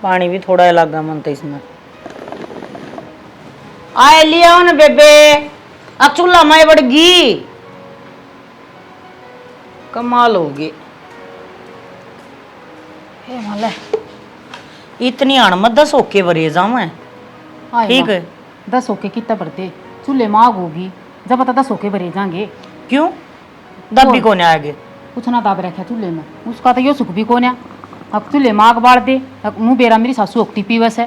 पानी भी थोड़ा ही लगा मन तो इसमें आए लिया ना बेबे। अब चूल्हा मैं बढ़गी कमाल होगी। हे इतनी अणमत 10 होके भरे जाऊं मैं। ठीक है 10 होके कितना भरते चूल्हे मांग होगी जब पता 10 होके भरे जाएंगे। क्यों दब भी कौन आगे कुछ ना दाब रखा चूल्हे में उसका तो यो सुख भी कौन है। अब चूल्हे मांग बाढ़ दे मुंह बेरा मेरी सासू उगती पी बस है।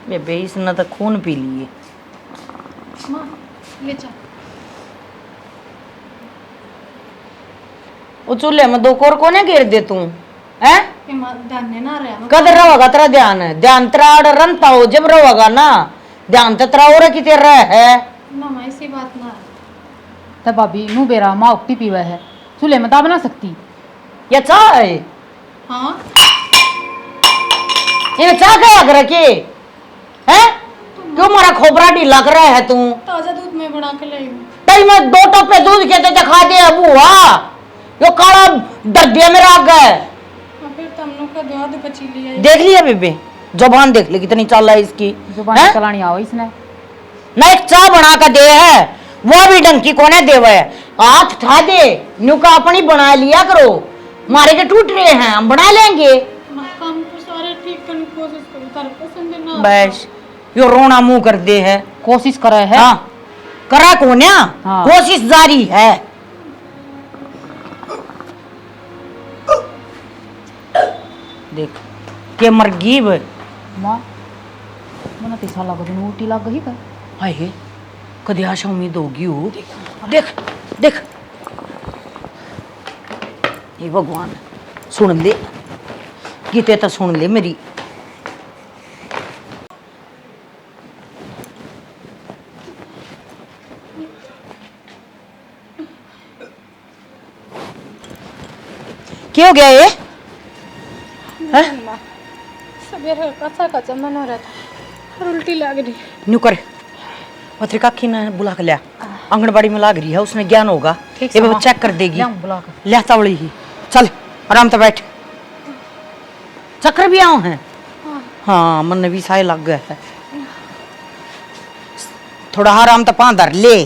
बेबे इसने तो खून पी लिए। वो चूल्हे में 2 कोर कोने घेर दे तू है कदर रहोगा तेरा ध्यान है ध्यान तेरा रनता हो जब रहोगा ना ध्यान तो तेरा और कि तेरा है ना ऐसी बात ना तब भाभी मुंह बेरा माँ उगती पी है चूल्हे में दाब ना सकती ये चाय हाँ ये चाय क्या कर के है क्यों मारा खोपरा ढीला कर रहा है तू। ताजा दूध में बना के लाई तई में 2 टोपे दूध के तो दिखा दे बुआ यो काला दर्दिया में राग गए फिर तुम लोग का दूध बची लिया देख लिया बेबे जुबान देख ले कितनी चाल है इसकी जुबान चलानी आओ इसने ना एक चाय बना कर दे है वो भी ढंग की कोने देवे हाथ उठा दे न्यू का अपनी बना लिया करो मारे के टूट रहे हैं हम बना लेंगे काम तो सारे ठीक करने की कोशिश करो तार पसंद ना बस यो रोना मुंह कर दे है कोशिश करे है हाँ करा कोन्या हाँ। कोशिश जारी है। देख के मर गई वे मां मना तीसरा लग गई उल्टी लग गई का हाय हे कदी आशा उम्मीद होगी हो देख देख ये भगवान सुन ले गीते तो सुन ले मेरी क्या हो गया ये सवेरे कच्चा मन हो रहा था और उल्टी लग रही न्यू कर पत्रिका की ने बुला के लिया आंगनबाड़ी में लाग रही है उसने ज्ञान होगा ये वो चेक कर देगी लिया बड़ी ही चल आराम से बैठ चक्कर भी आओ हैं हाँ मन भी साए लग गया है थोड़ा आराम तो पा धर ले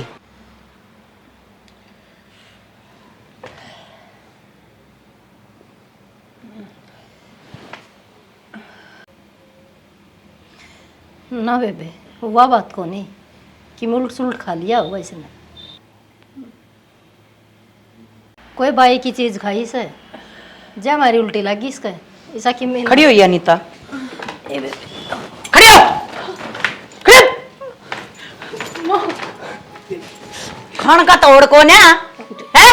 ना बेबे हुआ बात को नहीं कि मैं उल्ट सुलट खा लिया हुआ इसने कोई बाई की चीज खाई से जब हमारी उल्टी लगी इसका ऐसा कि मैं खड़ी हुई अनीता खड़ी हो खान का तोड़ कौन है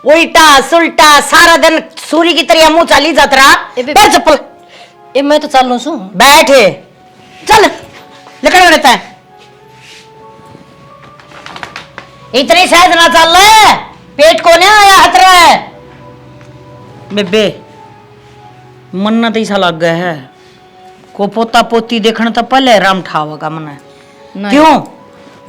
उल्टा सुल्टा सारा दिन सूरी की तरह मुंह चाली जात रहा पर चप्पल ए मैं तो चल लूं सू बैठे चल निकल रहता है इतनी शायद ना चल रहा पेट को नहीं आया हतरा है बेबे मन तो ऐसा लग गया है को पोता पोती देखने तो पहले राम ठावा मन क्यों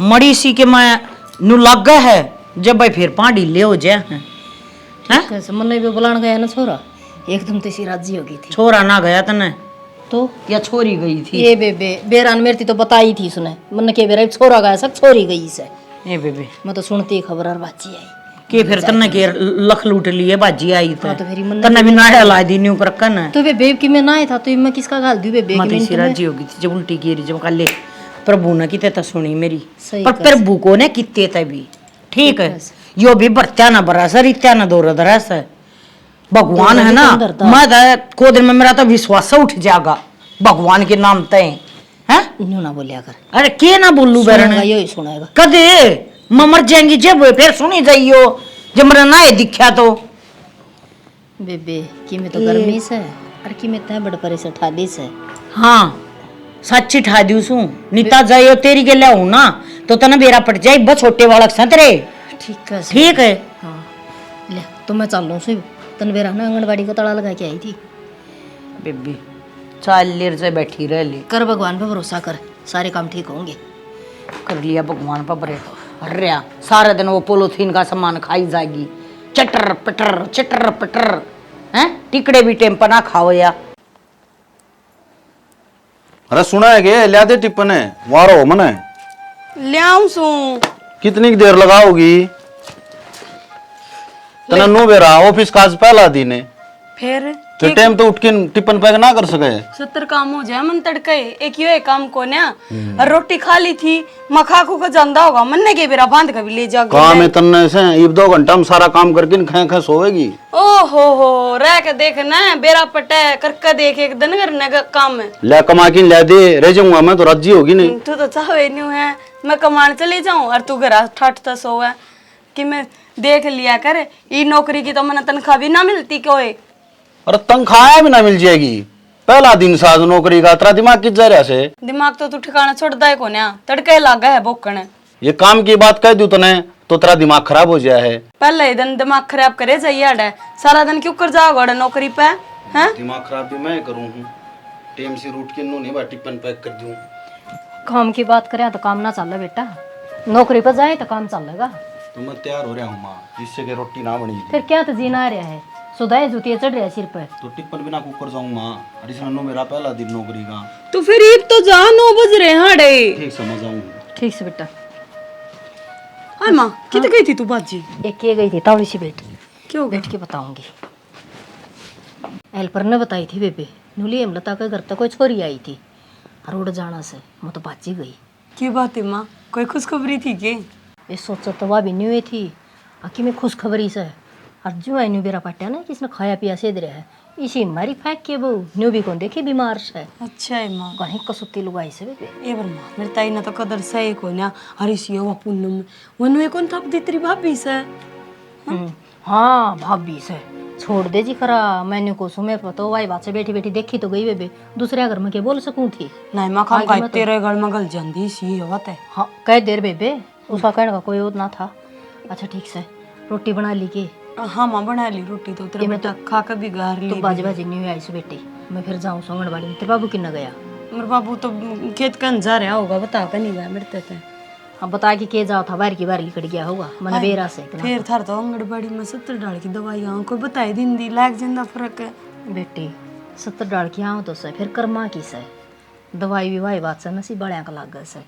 मड़ी सी के मैं नु लग गया है जब भाई फिर पानी ले हो जाए हैं कैसे मन भी बुलाने गया ना छोरा एकदम तेसी राजी हो गई थी छोरा ना गया तने तो या छोरी गई थी ये बेबे बेरान मेरी तो बताई थी उसने मन के बेरा छोरा गया सब छोरी गई से ए बेबे मैं तो सुनती खबर और बाजी आई के फिर तन्ने के लख लूट लिए बाजी आई हाँ तो फिर मन तन्ने भी नाड़ा ला दी न्यू करकन तो बेबे की मैं ना था तो मैं किसका गाल दूं बेबे मत सी राजी होगी थी जब उल्टी गिरी जब कल प्रभु ने किते तो सुनी मेरी सही पर प्रभु को ने किते तभी ठीक है यो भी बरत्या ना बरस रित्या ना दौर दरस भगवान है ना मैं को दिन में मेरा तो विश्वास उठ जाएगा भगवान के नाम तय हैं न्यू ना बोलिया कर अरे के ना बोलू बेरन यही सुनाएगा कदे मर जाएंगी जब फिर सुनी जाइयो जब मेरा ना दिखा तो बेबे कि मैं तो गर्मी से और कि मैं तय बड़ परे से ठादी से हाँ सच्ची ठा दी सू नीता जाइयो तेरी के लाऊ ना तो तना बेरा पट जाए बस छोटे वाला संतरे ठीक है हाँ ले तो मैं चल लूं सही तन बेरा ना आंगनबाड़ी का तड़ा लगा के आई थी बेबी चाल लेर से बैठी रह ली कर भगवान पे भरोसा कर सारे काम ठीक होंगे कर लिया भगवान पर बरे अरे सारा दिन वो पोलोथीन का सामान खाई जाएगी चटर पटर हैं टिकड़े भी टेम पर ना खाओ या अरे सुना है के लिया दे टिप्पण है वारो मने लियाऊं सू कितनी की देर लगाओगी? तना नो बेरा ऑफिस का आज पहला दिन है, फिर तो टाइम तो उठ के टिप्पण पैक ना कर सके। 70 काम हो जाए मन तड़के एक यो एक काम को ना और रोटी खा ली थी मखा को जंदा होगा मन ने के बेरा बांध के भी ले जा काम है तन्ने से इब 2 घंटा में सारा काम करके खे खे सोएगी। ओ हो रह के देखना बेरा पटे करके देख एक दिन करने का काम है। ले कमा के ले दे रह जाऊंगा मैं तो राजी होगी नहीं। तू तो चाहे नहीं है मैं कमाने चली जाऊं और तू घर ठट तो सोए कि मैं देख लिया कर ई नौकरी की तो मैंने तनख्वाह भी ना मिलती कोई। अरे तनख्वाह भी ना मिल जाएगी, पहला दिन साज नौकरी का तेरा दिमाग किस जा रहा से? दिमाग तो तू ठिकाना छोड़दा है कोन्या तड़के लागा है भोकण। ये काम की बात कह दूं तने तो तेरा दिमाग खराब हो जाए है। पहले ही दिन दिमाग खराब करे जाइए अड़े सारा दिन क्यों कर जाओगे नौकरी पे हैं? दिमाग खराब भी मैं करूं हूं, टाइम से रूट के नो नहीं बा टिफिन पैक कर दूं। काम की बात करें तो काम ना चल बेटा, नौकरी पर जाए तो काम चलेगा। तो मैं तैयार हो रहा हूं मां, जिससे कि रोटी ना बनी। फिर क्या तो जीना आ रहा है, सुधाए जुतिया चढ़ रहा है सिर पर। तो टिफिन बिना कुकर जाऊं मां, अरे नो मेरा पहला दिन नौकरी का। तो फिर ईद तो जा 9 बज रहे हैं अड़े। ठीक समझ आऊं। ठीक से बेटा। हाय माँ कितने गई थी तू बाजी? एक के गई थी तावड़ी सी बेट, क्यों बैठ के बताऊंगी। हेल्पर ने बताई थी बेबे नूली हेमलता के घर तक कोई छोरी आई थी और उड़ जाना से मैं तो बाजी गई। की बात है माँ, कोई खुशखबरी थी के? ये सोचो तो वह भी न्यू थी आखिर में खुशखबरी से और जो है न्यू बेरा पाटिया ना किसने खाया पिया सेद रहा है इसी मारी फेंक के वो न्यू भी कौन देखे बीमार से। अच्छा है माँ। कहीं कसुती लुगाई से बेबे ये बर माँ मेरे ताई ना तो कदर सही को ना हरी सी वो पुन्नम वनु एक कौन थप दी तेरी भाभी से। हाँ भाभी से छोड़ दे जी खरा मैंने को सुमे पतो वाई बात से बैठी बैठी देखी तो गई बेबे दूसरे घर में के बोल सकूं थी। नहीं माँ खाम का तेरे घर में गल जांदी सी होत है। हाँ कह देर बेबे उसका कहने का कोई और ना था। अच्छा ठीक से रोटी बना ली के? हाँ माँ बना ली रोटी तो तेरा बेटा खा के भी गार ली। तो बाजी बाजी नहीं आई से बेटी मैं फिर जाऊँ आंगनबाड़ी में। तेरे बाबू किन्ना गया? मेरे बाबू तो खेत कन जा रहा होगा बता कर नहीं गया मेरे थे। हाँ बता के जाओ था बाहर की कट गया होगा मैंने बेरा से। फिर थार तो आंगनबाड़ी में 70 डाल की दवाई आऊँ कोई बताई दिन दी लाग जिंदा फर्क है बेटी 70 डाल की आऊँ तो से फिर कर्मा की से दवाई भी वाई बात से नसी बड़िया का लाग से।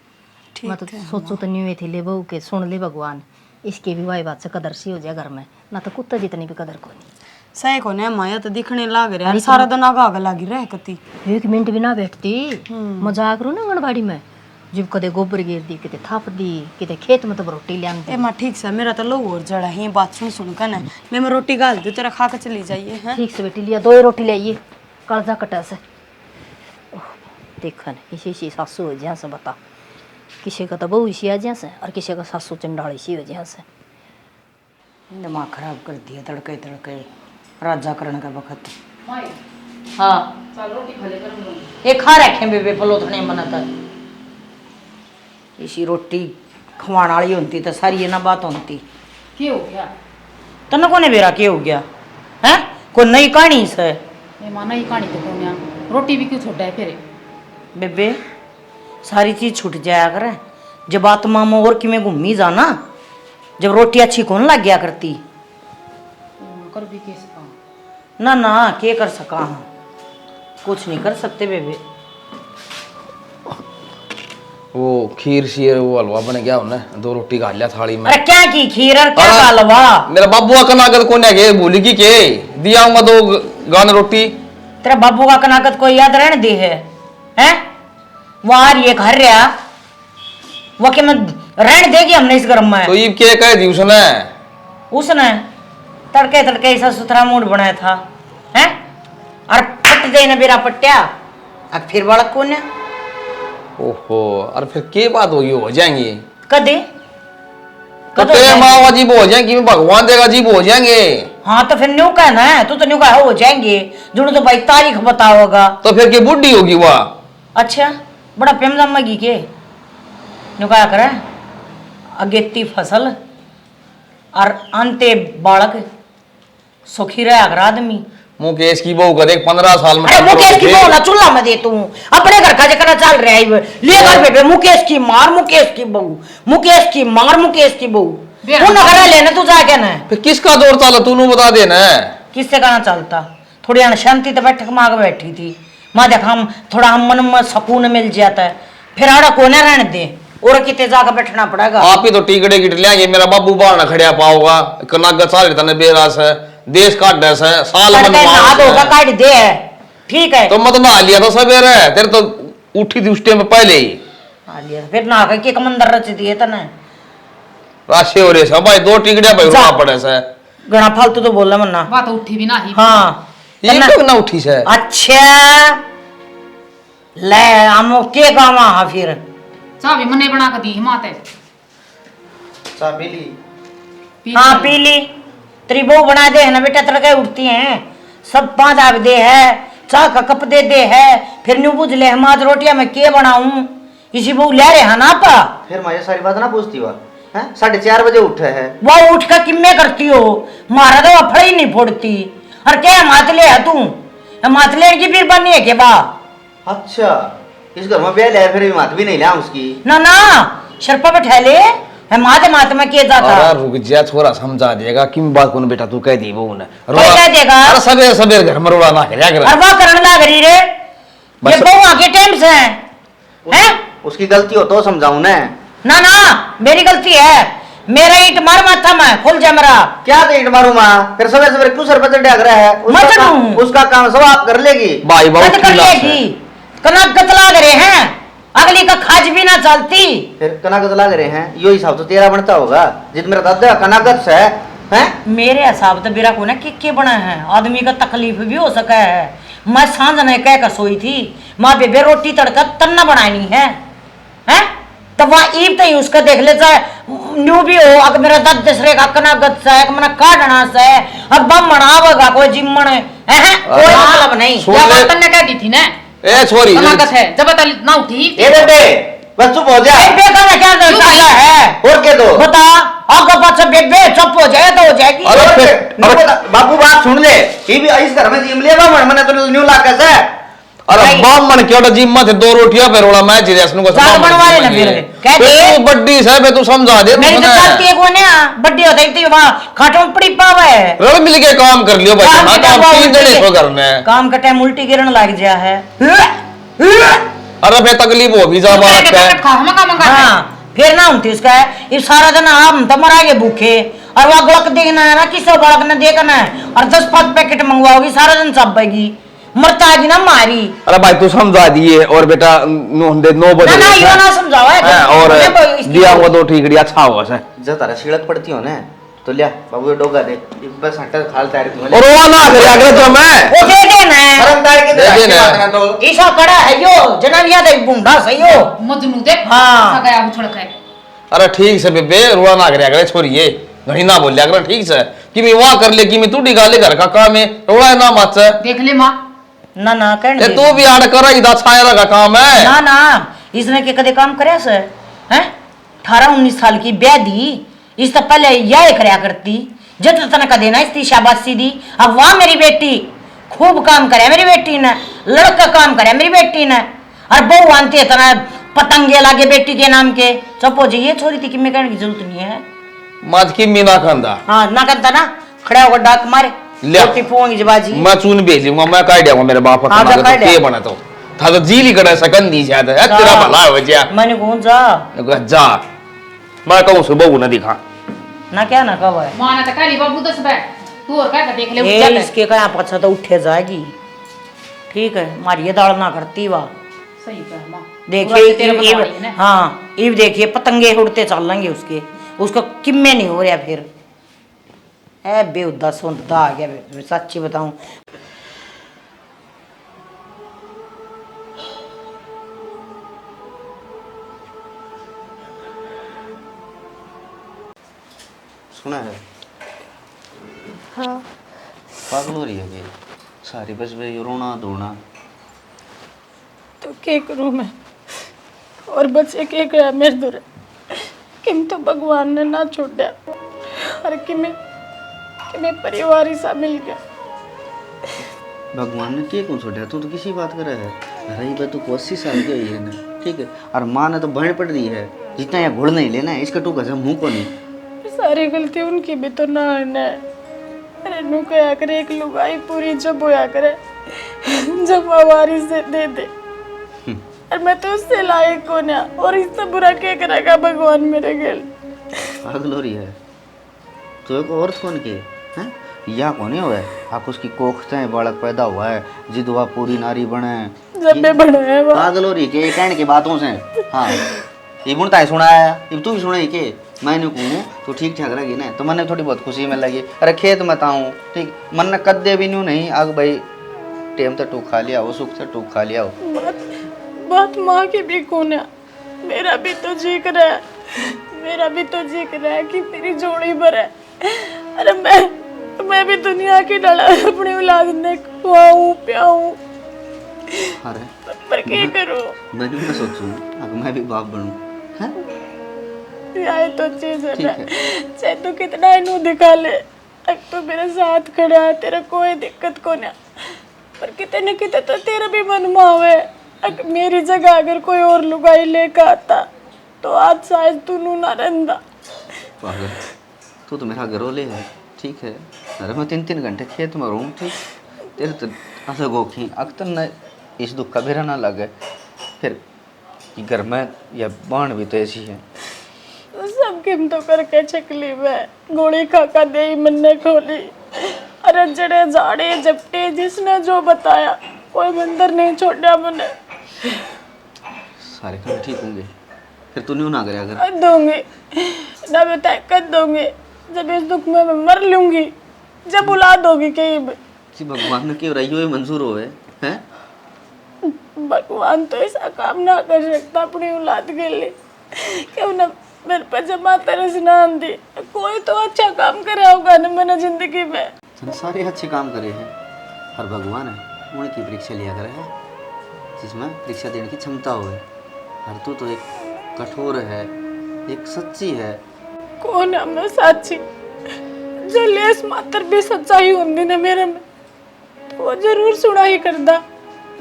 मैं तो सोचो तो न्यू थी ले बहू के सुन ले भगवान इसके भी वाई बात से कदर सी हो जाए घर में ना तो कुत्ता जितनी भी कदर को नहीं। सही को ने माया तो दिखने लाग रहा है सारा दिन आगा आगा लागी रह कती 1 मिनट भी ना बैठती मजाक रू ना आंगनबाड़ी में जब कदे गोबर गिर दी किते थाप दी किते खेत में तो रोटी ले आंदी। ए मां ठीक से मेरा तो लो और जड़ा है बात सुन कर ना मैं रोटी गाल दे तेरा खा के चली जाइए हैं। ठीक से बेटी लिया 2 रोटी ले आइए कर्जा कटा से। देखन इसी सासू हो जहाँ से बता किसी का तो बहू इसी आ जहाँ से और किसी का सासू चंडाली सी हो जहाँ से। दिमाग खराब कर दिया तड़के तड़के राजा करने का वक्त। हाँ ये खा रखे बेबे पलोथने बनता इसी रोटी खवाण वाली होती तो सारी ये ना बात होती। क्या हो गया? तने कोने बेरा क्या हो गया है? कोई नई कहानी से मैं माना ही कहानी तो कौन रोटी भी क्यों छोड़ा है फिर? बेबे सारी चीज छूट जाया करे जब आत्मा में और कि में घूमी जाना जब रोटी अच्छी कौन लग गया करती। कर भी कैसे काम? ना ना क्या कर सका हाँ कुछ नहीं कर सकते बेबे। वो खीर शीर वो हलवा बन गया उन्हें 2 रोटी खा लिया थाली में। अरे क्या की खीर और क्या हलवा? मेरा बाबू का कनागत कोने के भूली की के दिया 2 गान रोटी। तेरा बाबू का कनागत कोई याद रहने दे है हैं? वार ये घर रहा वो के मैं रहने देगी हमने इस घर में। तो ये क्या कह दी उसने तड़के तड़के ऐसा सुथरा मूड बनाया था हैं? और पट दे ने बेरा पट्टिया अब फिर बालक कौन है? ओहो अरे फिर के बात होगी हो जाएंगे कदे तो तेरे माँ अजीब हो जाएंगे भगवान देगा अजीब हो जाएंगे। हाँ तो फिर न्यू कहना है तू तो न्यू कहा हो जाएंगे जुड़ो तो भाई तारीख बताओगा। तो फिर के बुढ़ी होगी वह? अच्छा बड़ा प्रेम जम्मेगी के न्यू कहा करे अगेती फसल और अंते बालक सुखी रहा अगर आदमी। मुकेश की बहू का देख 15 साल में। अरे मुकेश की बहू ना चूल्हा में दे तू अपने घर का जकरा चल रहा है ले घर पे मुकेश की मार मुकेश की बहू मुकेश की मार मुकेश की बहू तू ना घर लेना तू जाके ना फिर किसका दौर चला तू बता देना। किससे कहना चलता थोड़ी अनशांति तो बैठक मांग बैठी थी माँ देखा हम थोड़ा हम मन में सुकून मिल जाता है, फिर आड़ा कोने रहने दे और कितने जाकर बैठना पड़ेगा। आप ही तो टिकड़े गिट लिया मेरा बाबू बाहर ना खड़िया पाओगा कनाग सारे तने बेरास है देश काट दस है साल मन नहा धोगा काट दे है, ठीक है तो मत नहा लिया तो सवेरे तेरे तो उठी थी उस टाइम में पहले ही फिर नहा के मंदिर रच दिए तने राशि हो रही भाई 2 टिकड़िया भाई रोना पड़े से गणा फालतू तो बोला मन्ना बात उठी भी ना ही। हाँ ये क्यों ना उठी से अच्छा ले हम के काम आ फिर चाबी मने बना के दी माते चाबी ली हाँ पी ली तेरी बहू बना दे है ना बेटा, तड़के उठती हैं सब 5 आप दे है चाह का कप दे है फिर न्यू बुझ ले हम आज रोटियां मैं के बनाऊं इसी बहू ले रहे हैं ना पा फिर मैं ये सारी बात ना पूछती हुआ हैं 4:30 बजे उठे है वो उठ कर किम्मे करती हो, मारा तो अफड़ा ही नहीं फोड़ती और क्या मातले है तू, मातले की फिर बनी है के बा। अच्छा इस घर में बेल है फिर भी मात भी नहीं लिया उसकी ना ना शरपा बैठा ले माते माते में किया जाता। अरे रुक जा थोड़ा समझा देगा किम बात को बेटा तू कह दी वो ने कोई कह देगा अरे सवेरे सवेरे घर में रोड़ा ना कर और वो करने लग रही रे ये बहू आके टाइम से हैं उसकी गलती हो तो समझाऊं ना ना ना मेरी गलती है, मेरा ईट मार माथा में खुल जा मेरा क्या ईट मारू माँ फिर सवेरे सवेरे क्यों सर पर डाक रहा है उसका काम सब आप कर लेगी भाई कद कर लेगी कनक गतला करे हैं अगली का खाज भी ना चलती फिर कनागत लग रहे हैं यो हिसाब तो तेरा बनता होगा जित मेरा दादा कनागत से हैं मेरे हिसाब तो मेरा को ना के बना है आदमी का तकलीफ भी हो सका है। मैं सांझ नहीं कह कर सोई थी माँ बेबे रोटी तड़का तन्ना बनानी है हैं तब वहाँ ईब तो ही उसका देख ले चाहे न्यू भी हो अगर मेरा दर्द दूसरे का कनागत से मना काटना से अब बम मनावेगा कोई जिम्मन है कोई मतलब नहीं क्या बात तन्ने कह दी थी ना ए छोरी कनागत है जब तक ना उठी ए बेटे बस चुप हो जा बेबे का ना क्या दर्द है और के दो बता आगे पाछे बेबे चुप हो जाए तो हो जाएगी अरे और फिर- के- नहीं पता, बाबू बात सुन ले ये भी इस घर में जिम लिया मैंने तो न्यू ला कैसे अरे बाम मन क्यों जिम्मा थे 2 रोटियां पे रोड़ा मैं जिरे को जाग बनवा लेना फिर। कह दे। तू बड्डी से बे तू समझा दे मेरी तो चलती है कोने बड्डी होता थी वहाँ खाटों में पड़ी पावे रल मिल के काम कर लियो भाई काम हाँ के टाइम काम 3 उल्टी जने के- सो घर में काम का टाइम उल्टी गिरने लग गया है अरे फिर तकलीफ हो भी जा बात है खा हम का मंगा हाँ फिर ना होती उसका है ये सारा दिन हम तो मरागे भूखे और वो गलक देखना है ना किसी गलक ने देखना है और 10-5 पैकेट मंगवाओगी सारा दिन चपेगी मरता है ना मारी अरे भाई तू समझा दिए और बेटा 9 बजे ना यो ना समझाओ और दिया हुआ 2 ठीकड़ी अच्छा हुआ से जब तारा सीढ़क पड़ती हो ना तो लिया बाबू ये डोगा दे बस हटर खाल तारे तुम और वो ना करे अगले तो मैं वो दे देना है शर्मदार के दे देना। बात ना तो ईसा कड़ा है यो जनानिया दे बूंढा सही हो मजनू देख हाँ। गया उछड़ के अरे ठीक से बेबे रुआ ना करे अगले छोड़िए घड़ी ना बोल लिया कर ठीक से कि मैं वहां कर ले कि मैं तू डिगाले घर का काम है रोड़ा है ना मत से देख ले माँ ना ना कहने तू भी आड़ कर इदा छाया का काम है ना ना इसने के कदे काम करे से हैं 18-19 साल की ब्यादी इस तो पहले यह करया करती जब तने का देना इसकी शाबाशी दी अब वाह मेरी बेटी खूब काम करे मेरी बेटी ने लड़का काम करे मेरी बेटी ने और बहू आनती है तना पतंगे लागे बेटी के नाम के चपो जी ये छोरी थी कि मैं कहने की जरूरत नहीं है मत की मीना खंदा हाँ ना करता ना खड़ा होकर डाक मारे लिया। रोटी फूंगी जबाजी मैं चून भेज लूंगा मैं काट दूंगा मेरे बाप का हाँ, तो काट के दिया। बना तो था तो जीली कड़ा सकन दी ज्यादा है तेरा भला हो जा मैंने कौन जा जा मैं कहूं सुबह न दिखा ना क्या ना कब है माँ ने तो कह ली बाबू 10 बैठ तू और क्या देख ले ये उठ जा इसके का पछा तो उठे जाएगी ठीक है मारिए दाड़ ना करती वाह सही कह माँ देखिए तेरे ईब- बता रही है ना। हाँ ईब देखिए पतंगे उड़ते चल लेंगे उसके उसका किम्मे नहीं हो रहा फिर है बेउदा सुनता आ गया मैं सच्ची बताऊं सुना है हाँ पागल हो रही है ये सारी बस वे रोना धोना तो क्या करूँ मैं और बच्चे क्या करा मेरे दूर किम तो भगवान ने ना छोड़ा और कि मैं परिवार ही सा मिल गया भगवान ने के कौन छोड़ा तू तो किसी बात कर रहा है रही बात तो 80 साल की हुई है ना ठीक है और माँ ने तो भण पड़ रही है जितना यहाँ घुड़ नहीं लेना है इसका टू गजब मुंह को नहीं सारी गलती उनकी भी तो ना है ना अरे नु कया करे एक लुगाई पूरी जब होया करे जब हमारी से दे दे। और मैं तो उससे लायक को ना, और इससे बुरा क्या करेगा भगवान मेरे गेल। पागल हो रही है तो एक औरत कौन के हैं या कौन हुआ है आप उसकी कोख से बालक पैदा हुआ है जिदवा पूरी नारी बने जब मैं बड़ा है वो पागल हो रही के कहने की बातों से। हाँ ये बुनता है सुना है ये तू भी सुना के मैंने कहूँ तो ठीक ठाक रहेगी ना तो मैंने थोड़ी बहुत खुशी में लगी। अरे खेत में ताऊँ ठीक मन ने कद्दे भी न्यू नहीं आग भाई टेम तो टूक खा लिया हो सुख से टूक खा लिया हो। बात माँ की भी कौन है। मेरा भी तो जी कर रहा है, मेरा भी तो जी कर रहा है कि मेरी जोड़ी भर है। अरे मैं भी दुनिया की डला अपनी औलाद ने खुआऊं पियाऊं। अरे पर क्या करूं। मैं भी ना सोचूं अब मैं भी बाप बनूं हैं यही तो चीज है ठीक ना। है। चाहे तू कितना इन्हों दिखा ले, अब तो मेरे साथ खड़ा है, तेरा कोई दिक्कत को ना। पर कितने न कितने तो तेरा भी मन मावे। मेरी जगह अगर कोई और लुगाई लेकर आता तो आज शायद तू नू ना रहंदा। पागल तू तो मेरा घरोले है ठीक है। अरे मैं 3-3 घंटे खेत में रहूँ ठीक तेरे तो ऐसा गोखी अक्तर न इस दुख का बेरा ना लगे फिर घर में या बाण भी तो ऐसी है। सब किम तो करके चकली में गोली खाका दे मन ने खोली। अरे जड़े जाड़े जपटे जिसने जो बताया कोई मंदिर नहीं छोड़ा मैंने। सारे काम ठीक होंगे फिर तू न्यू ना करे अगर कर दूंगी ना मैं तय कर दूंगी। जब इस दुख में मैं मर लूंगी जब औलाद होगी कहीं भी। कि भगवान ने क्यों रही हो मंजूर होवे हैं भगवान तो ऐसा काम ना कर सकता अपनी औलाद के लिए। क्यों ना मेरे पर जमा तरस ना आंदी कोई तो अच्छा काम करे होगा ना मैंने जिंदगी में। सारे अच्छे काम करे हैं और भगवान है उनकी परीक्षा लिया करे है जिसमें परीक्षा देने की क्षमता हो है। और तू तो एक कठोर है एक सच्ची है। कौन है मैं साची जो लेस मात्र भी सच्चाई होंगी ना मेरे में तो वो जरूर सुना ही करदा।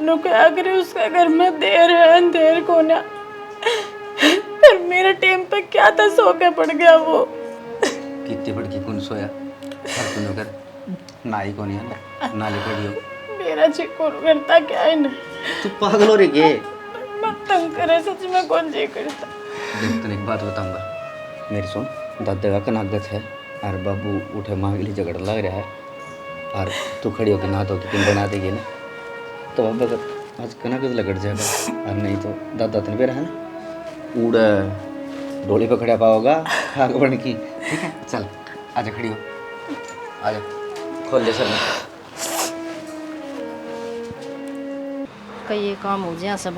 लोग अगर उसके घर में देर है अंधेर को ना फिर मेरे टाइम पे क्या था सो के पड़ गया वो। कितनी बड़की कौन सोया हर तूने कर नाई को नहीं है नाले पड़ी हो मेरा जी कौन करता क्या है ना। तू पागल हो रही के मत तंग करे सच में कौन जी करता। देख तने एक बात बताऊंगा मेरी सुन दादा का कनागत है और बाबू उठे माँ के लिए झगड़ा लग रहा है और तू खड़ी होकर ना तो कि बना देगी ना तो अब अगर आज कनागत लगड़ जाएगा और नहीं तो दादा तेने पे रहा ना उड़ा डोली पे खड़ा पाओगा आग बढ़ की ठीक है। चल आजा खड़ी हो आजा खोल ले सर कई काम हो जाए सब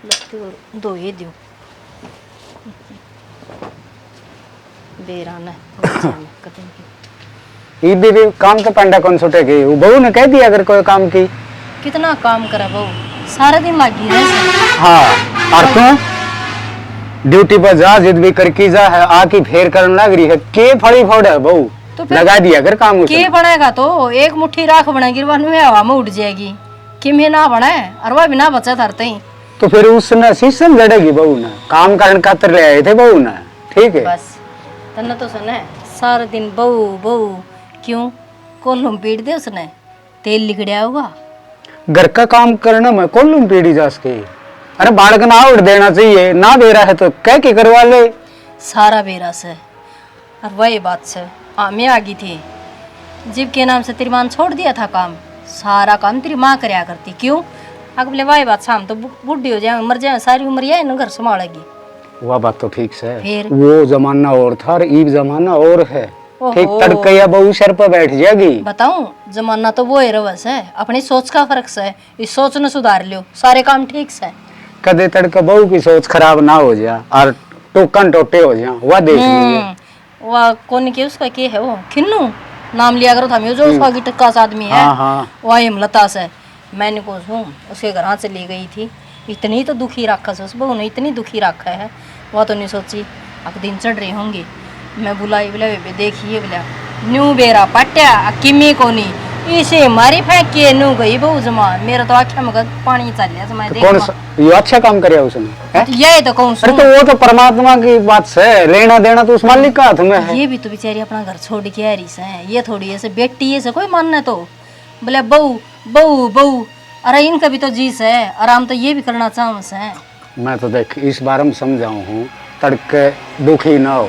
लगते और दो ही दियो बेरान है कतन की ई दीदी काम तो पंडा कौन छुटेगी वो बहू ने कह दिया अगर कोई काम की कितना काम करा बहू सारा दिन लागी रहे। हाँ और तू ड्यूटी पर जा जिद भी करके जा है आकी फेर करने लग रही है के फड़ी फोड़ है बहू तो फिर लगा दिया अगर काम के बनेगा तो एक मुट्ठी राख बनेगी वन में हवा में उड़ जाएगी कि मैं ना बने और वह बिना बचा धरते ही तो फिर उसने शीशम जड़ेगी बहू ने काम करने खातर ले आए थे बहू ने ठीक है। बस तन्ने तो सुने सारा दिन बहू बहू क्यों कोलम पीट दे उसने तेल लिखड़िया होगा घर का काम करना मैं कोल्लूम पीढ़ी जा सके। अरे बालक ना उड़ देना चाहिए ना दे रहा है तो कह के करवा ले सारा बेरा से और वही बात से मैं आ गई थी जीव के नाम से तेरी मां ने छोड़ दिया था काम सारा काम तेरी माँ करया करती क्यों अगर बोले वही बात शाम तो बुढ़ी हो जाए मर जाए सारी उम्र यही ना घर संभालेगी। वह बात तो ठीक से फिर वो जमाना और था और ई जमाना और है ठीक तड़के या बहू सर पर बैठ जाएगी। बताऊं जमाना तो वो है रवस है अपनी सोच का फर्क से इस सोच ने सुधार लियो सारे काम ठीक से कदे तड़के बहू की सोच खराब ना हो जाए और टोकन टोटे हो जाए वह देख लीजिए। वह कौन के उसका के है वो खिन्नू नाम लिया करो था जो उसका की टक्कास आदमी है वह हिमलता से मैंने को उसके घर से ले गई थी इतनी तो दुखी रखा से उस बहू ने इतनी दुखी रखा है वह तो नहीं सोची अब दिन चढ़ रही होंगी मैं बुलाई बोला देखिए बोला न्यू बेरा पट्या किमी कोनी इसे मारी फेंक के न्यू गई बहु जमा मेरा तो आख्या मगज पानी चल गया समय कौन ये अच्छा काम करे उसने यही तो कहूँ अरे तो वो तो परमात्मा की बात से लेना देना तो उस मालिक का हाथ में है। ये भी तो बेचारी अपना घर छोड़ के आ रही है ये थोड़ी ऐसे बेटी है से कोई मानना तो बोले बहू बहू बहू। अरे इनका भी तो जीस है, आराम तो ये भी करना चाहूँ से। मैं तो देख इस बार में समझाऊं हूँ, तड़के दुखी ना हो,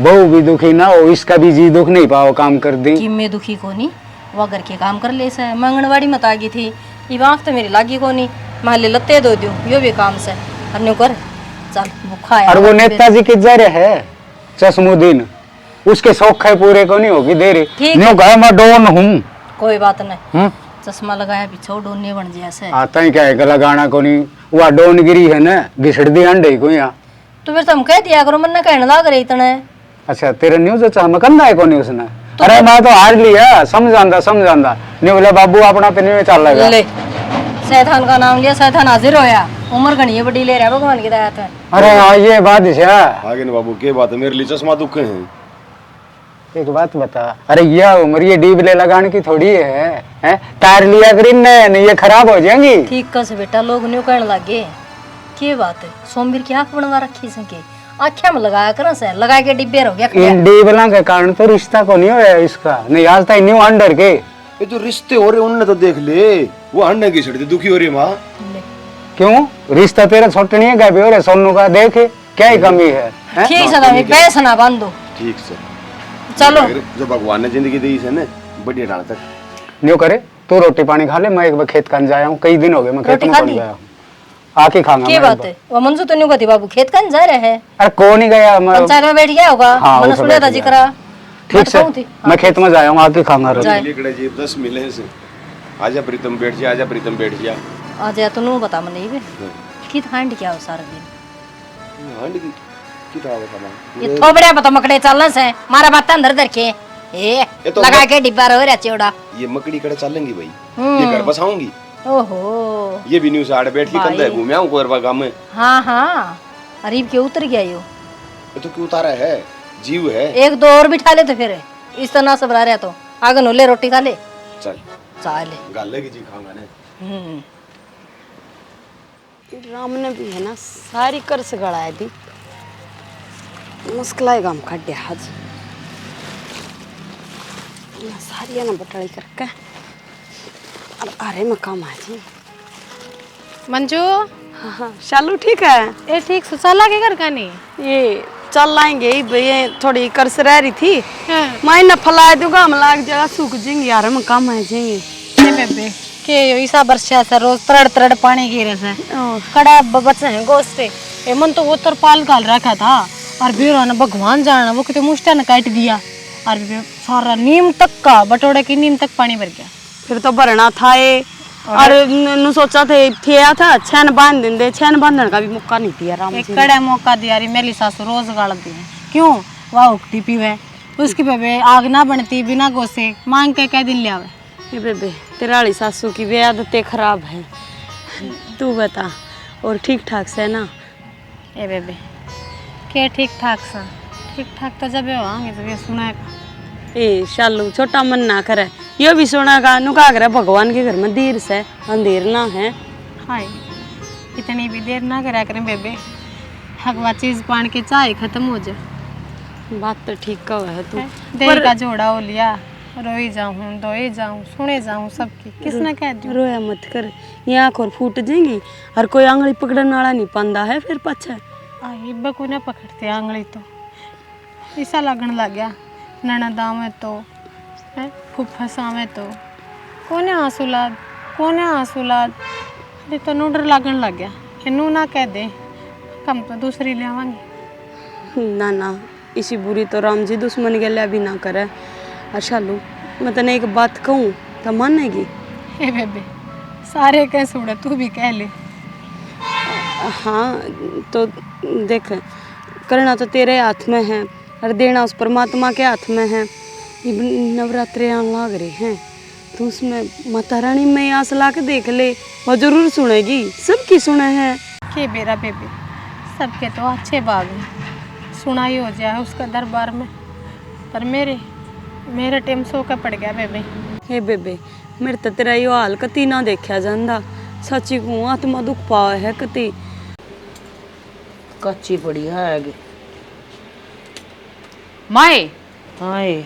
बहू भी दुखी ना हो, इसका भी जी दुख नहीं पाओ काम कर दी कि मैं दुखी को नहीं, वो घर के काम कर ले से। मैं आंगनबाड़ी में आ गई थी, ये आँख तो मेरी लागी को नहीं, मैं ले लत्ते दो दूँ, यो भी काम से अन्य कर चल भूखा है। और वो नेताजी के जरे है चश्मुद्दीन, उसके शौक है पूरे को नहीं होगी दे रही। ठीक न्यू कहा मैं डॉन हूँ। कोई बात नहीं, चश्मा लगाया पीछे डोने बन जैसे। आता ही क्या है गला गाना को नहीं, वह डॉन गिरी है ना, घिसड़ दी अंडे को यहाँ। तो फिर तुम कह दिया करो, मन कहने लग रही इतने। अच्छा तेरे न्यूज अच्छा मैं करना है को नहीं उसने। अरे मैं तो हार लिया, समझांदा न्यू बोले बाबू अपना तो नहीं चल लगा। ले शैतान का नाम लिया, शैतान हाजिर होया, उम्र घनी बड़ी ले रहा है भगवान की दया है। अरे हाँ ये बात है। आगे ना बाबू के बात है, मेरे लिए चश्मा दुख है। एक बात बता, अरे यह उम्र ये डीबले लगाने की थोड़ी है? तार लिया करी नहीं ये खराब हो जाएंगी। ठीक कस बेटा, लोग न्यू कहने लगे की बात है, सोमवीर की आंख बनवा रखी सके, आँखें में लगाया कर से, लगा के डिब्बे हो गया। इन डीबला के कारण तो रिश्ता को नहीं होया इसका, नहीं आज तक न्यू अंडर के। ये जो रिश्ते हो रहे उनने तो देख ले, वो अंडे की छड़ी दुखी हो रही है माँ। क्यों रिश्ता तेरा छोटा नहीं है, क्या भी हो रहा सोनू का देखे क्या ही कमी है? ठीक से तुम्हें पैसा ना बांधो। ठीक से चलो जो भगवान ने जिंदगी दी है ना, बढ़िया डाल तक न्यू करे तू रोटी पानी खा ले, मैं एक बार खेत कन जाया हूँ, कई दिन हो गए मैं खेत रोटी में खा कौन ली? गया आके खाऊंगा। की बात है, वो मंजू तो नहीं कहती बाबू खेत कन जा रहे हैं, अरे कौन ही गया मैं, पंचायत में बैठ गया होगा। हाँ, मैंने वो सुना था बैठ जिक्र। ठीक से मैं खेत में जाया हूँ, आके खाऊंगा रोटी। जाए। लिखड़े जी 10 मिले से। आजा प्रीतम बैठ जा, आजा प्रीतम बैठ जा। आ जा तो नू बता मन नहीं कित हांड क्या हो सारा दिन। हांड की था वो सामान। ये थोबड़े बता मकड़े चलने से मारा बात अंदर धर के ए तो लगा के डिब्बा रो रहा चौड़ा। ये मकड़ी कड़े चलेंगी भाई, ये घर बसाऊंगी। ओहो ये भी न्यूज़ आड़ बैठ के कंधे घूमे आऊं कोरबा गांव में। हाँ हाँ अरीब के उतर गया यो। ये तो क्यों उतारा है, जीव है। एक दो और बिठा ले तो फिर इस तरह सब रहा तो आगे नोले रोटी खा ले। चल चाले गाले की जी खाऊंगा ने। राम ने भी है ना सारी कर से गड़ाए दी, मुश्किल है गम खड्डे आज सारी है ना बटाई करके और अरे मैं काम आ जी। मंजू हाँ शालू ठीक है, ए ठीक सुसाला के घर का नहीं ये चल लाएंगे ये थोड़ी कर से रह रही थी। हाँ। मैं ना फैला दूंगा, हम लाग जगह सूख जाएंगे यार, हम काम आ जाएंगे। बेबे के यो ईसा वर्षा से रोज तरड़ तरड़ पानी गिरे से कड़ा बच्चे हैं गोश्ते ए मन तो वो तरपाल घाल रखा था और बीरो ने भगवान जाना वो कितने मुष्टा ने काट दिया और सारा नीम तक का बटोड़े की नीम तक पानी भर गया। फिर तो भरना था ये और नु सोचा थे था छेन बांध देंगे, छेन बांधने का भी मौका नहीं दिया राम एक जी। कड़ा मौका दिया रही मेरी सासू रोज गाड़ दी है क्यों वह उगती पीवे उसकी बेबे आग ना बनती बिना गोसे मांग के कह दिन ले आवे। ये बेबे तेरा वाली सासू की भी आदतें खराब है, तू बता और ठीक ठाक से ना? ए बेबे के ठीक ठाक सा ठीक ठाक तो जब होंगे जब ये सुनाएगा। ए शालू छोटा मन ना करे, ये भी सुनेगा नुका करे भगवान के घर में देर से अंधेर ना है। हाय इतनी भी देर ना करा करें बेबे, हकवा चीज पान के चाय खत्म हो जाए। बात तो ठीक कह है तू, देर का जोड़ा हो लिया रोई जाऊं दोई जाऊं सुने जाऊं सबकी किसने कह दिया। रोया मत कर, ये आँख और फूट जाएंगी और कोई आंगली पकड़ने वाला नहीं पांदा है फिर पछे। आई बकू ने पकड़ते आंगली तो ऐसा लगन लग गया ननदा में तो है फुफसा में तो कोने आंसू लाद ये तो नूडर लगन लग गया इनू ना कह दे कम तो दूसरी ले आवांगी। ना ना इसी बुरी तो राम जी दुश्मन के लिए भी ना करे। और शालू मैं तने एक बात कहूँ तो मानेगी? हे बेबे सारे कह सुने तू भी कह ले। हाँ तो देख करना तो तेरे हाथ में है और देना उस परमात्मा के हाथ में है। ये नवरात्रे आने लग रहे हैं तो उसमें माता रानी में आस ला के देख ले, वो जरूर सुनेगी, सबकी सुने हैं। के बेरा बेबे सबके तो अच्छे बाग हैं, सुनाई हो जाए उसका दरबार में, पर मेरे टेम सो का पड़ गया बेबे। हे बेबे मेरे तो तेरा यो हाल कति ना देखा जाता, सच्ची को आत्मा दुख पावा है कति। कच्ची पड़ी है आगे माए हाय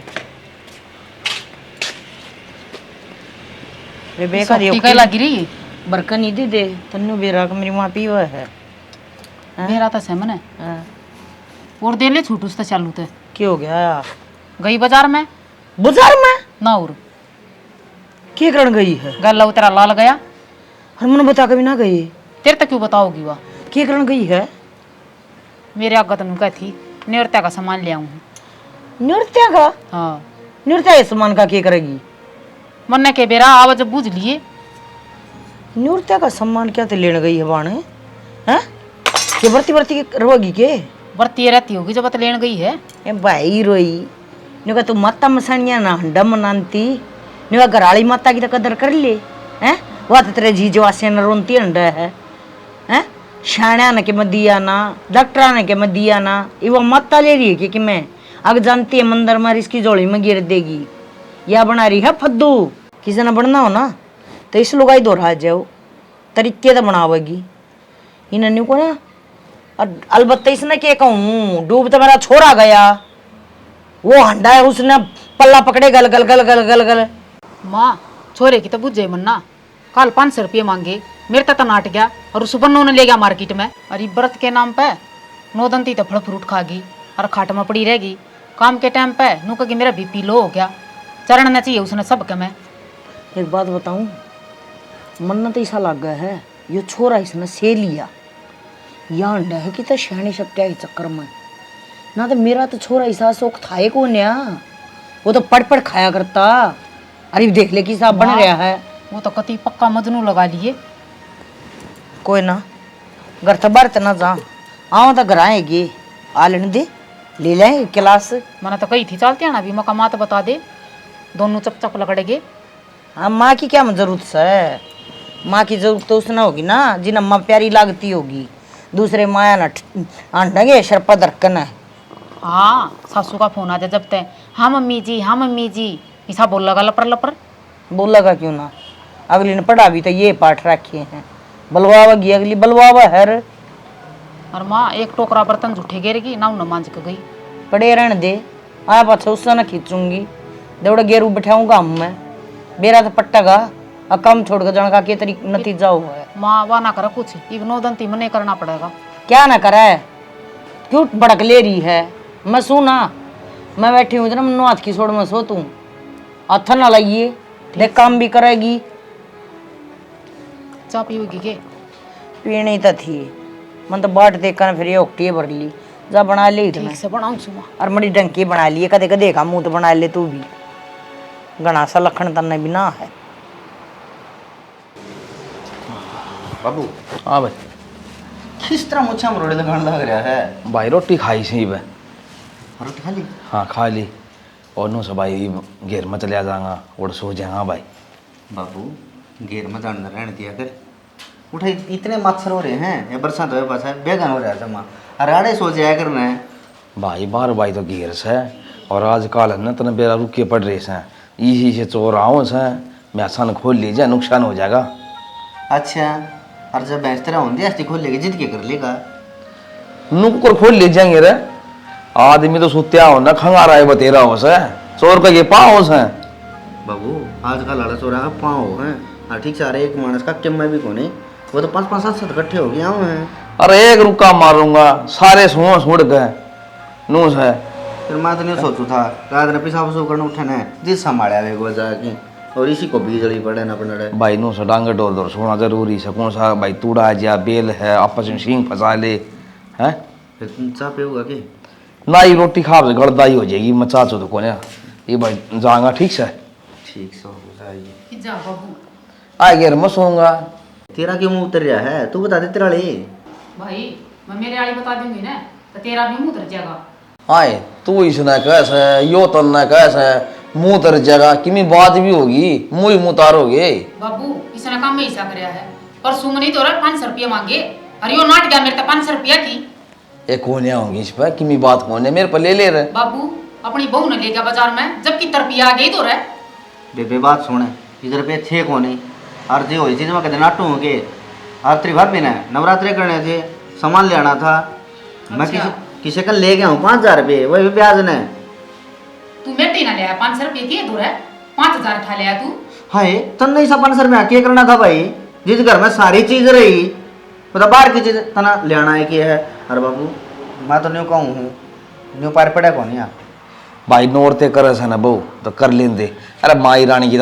बेबे का सोटी का लगी रही बरकन नहीं दे तन्नू बेरा का मेरी माँ पीवा है मेरा तो सहमन है हाँ। और दे ले छूट उससे चालू थे क्या हो गया यार गई बाजार में बाजार में ना और क्या करन गई है गल तेरा लाल गया और मन बता कभी ना गई तेरे तक क्यों बताओगी वह क्या करन गई है मेरे आगे तनु कह थी नृत्य का सामान ले आऊँ नृत्य का हाँ नृत्य सामान का क्या करेगी मन्ने के बेरा आवाज जब बूझ लिए नृत्य का सम्मान क्या तो लेने गई है बाण हैं के बरती बरती के रोगी के बरती रहती होगी जब तो लेन गई है ए भाई रोई नुका तू माता मसानिया ना हंडा मनाती नुका घराली माता की तो कदर कर ले हैं वह तो तेरे जीजो आसे न रोनती हंडा है हैं शाण्या ने के मदिया ना डॉक्टर ने के मदिया ना ये वो माता ले रही है कि मैं अगर जानती है मंदिर मार इसकी जोड़ी में गिर देगी या बना रही है फद्दू किसी ने बनना हो ना तो इस लुगाई दोहरा जाओ तरीके तो बनावेगी इन्हें को ना अलबत्ता इसने क्या कहूँ डूब तो मेरा छोरा गया वो हंडा है उसने पल्ला पकड़े गल गल गल गल गल गल माँ छोरे की तो बुझ जाए मन्ना कल 500 रुपये मांगे मेरे तो नाट गया और उस बन्नों ने ले गया मार्केट में अरे व्रत के नाम पे नौदंती तो फल फ्रूट खागी और खाट में पड़ी रहेगी काम के टाइम पे नू कहेगी मेरा बीपी लो हो गया चढ़ना चाहिए उसने सब के मैं एक बात बताऊं मन तो ऐसा लग गया है ये छोरा इसने से लिया या अंडा है कि तो शहनी शक्ति के चक्कर में ना तो मेरा तो छोरा ऐसा शौक था ही कौन या वो तो पढ़ पढ़ खाया करता अरे देख ले कि साहब बन रहा है वो तो कति पक्का मजनू लगा लिए कोई ना घर तो बार ना जा आओ तो घर आएगी आ लेने दे ले लेंगे क्लास मैंने तो कही थी चलते हैं ना अभी मका माँ तो बता दे दोनों चप चप लगड़ेगे हाँ माँ की क्या जरूरत है माँ की जरूरत तो उसने होगी ना जिन्हें माँ प्यारी लागती होगी दूसरे माया ना आंटेंगे शरपा दरकन है हाँ सासू का फोन आ जाए जब तक हाँ मम्मी जी ऐसा बोल लगा लपर लपर बोलेगा क्यों ना अगली ने पढ़ा भी तो ये पाठ रखे हैं बलवावेगी अगली बलवावा हर और माँ एक टोकरा बर्तन झूठे गिरेगी ना उन्हें मांझ के गई पड़े रहने दे आ पाछे उससे ना खींचूंगी दौड़ा गेरू बैठाऊंगा हम मैं बेरा तो पट्टागा और काम छोड़ कर जाने का के तरीक नतीजा हुआ है माँ वाह ना करे कुछ एक नौदंती में नहीं करना पड़ेगा क्या ना करे क्यों भड़क ले रही है मैं सुना मैं बैठी हूँ ना मनो हाथ की सोड़ में सो तू हाथ ना लाइए देख काम भी करेगी चाय पीओगी के पीनी तो थी मन तो बाट देख कर फिर ये ओक्टी भर ली जा बना ले ठीक से बनाऊँ सुबह और मड़ी डंकी बना लिए कदे कदे का मुंह तो बना ले तू भी घना सा लखन तन्ने भी ना है बाबू हाँ भाई किस तरह मुझे हम रोटी लगाने लग रहा है भाई रोटी खाई सी भाई रोटी खा ली हाँ खा ली और नो से भाई घेर में चलिया जाऊंगा और सो जाऊंगा भाई बाबू घेर में जान रहने दिया कर उठे इतने मच्छर हो रहे हैं ये बरसात हो पास है बेगन हो रहा है जमा अराड़े सो जाया करना है भाई बार भाई तो घेर से और आजकल है ना तने बेरा रुके पड़ रहे हैं इसी से चोर आओ से मैं सन खोल लीजिए नुकसान हो जाएगा अच्छा और जब भैंस तरह होंगी ऐसी खोल लेगी जिद के कर लेगा नुक्कर खोल ले जाएंगे रे आदमी तो सुत्या हो ना खंगारा है बतेरा हो से चोर का ये पाओ से बाबू आजकल लड़ा चोरा का पाँव है और ठीक से एक मानस का किम में भी कोने वो तो 5-5 7 इकट्ठे हो गए हैं अरे एक रुका मारूंगा सारे सुनो छोड़ गए नू से फिर मैं तो नहीं सोचू था रात ने पेशाब सो करने उठे ना जिस संभाड़ा वे को जाके और इसी को बिजली पड़े ना अपने भाई नू से डांगे डोर डोर सोना जरूरी से कौन सा भाई तूड़ा जा बेल है आपस में सींग फंसा ले हैं फिर तुम चाह पे होगा कि ना ही रोटी खा से गड़दाई हो जाएगी मैं चाचो तो कोने ये भाई जाऊंगा ठीक से ठीक से हो जाएगी जा बाबू आ गया मैं सोऊंगा तेरा क्यों मुंह उतर रहा है तू बता दे तेरा ले भाई मैं मेरे आड़ी बता दूंगी ना तो तेरा भी मुंह उतर जाएगा आए तू इसने कैसे यो तन्ने कैसे मुंह तर जाएगा किमी बात भी होगी मुंह ही मुँह तारोगे बाबू इसने काम में ऐसा कराया है पर सुम नहीं तो रहा 500 रुपया मांगे अरे यो नाट गया मेरे तो 500 रुपया की ये कोनिया होंगी इस पर किमी बात कौन है मेरे पर ले ले रहे बाबू अपनी बहू ने ले गया बाजार में जबकि तरपिया आ गई तो रहे बेबे बात सुने इधर पे थे कोने और जो हुई थी तो मैं कहते नाटू हो के और तेरी भाभी ने नवरात्रि करने थे सामान ले आना था मैं किसी का ले गया हूँ 5,000 रुपये वही भी ब्याज ने तू मेटी ना लिया 500 रुपये किए दूर है 5,000 खा लिया तू हाय तन नहीं सा 500 में क्या करना था भाई, जिस घर में सारी चीज रही मतलब बाहर की चीज तना लेना है कि है। अरे बाबू मैं तो न्यू कहूँ हूँ न्यू पार पड़ा कौन यार भाई नौरते करे से ना बहू तो कर लेंदे। अरे माई रानी की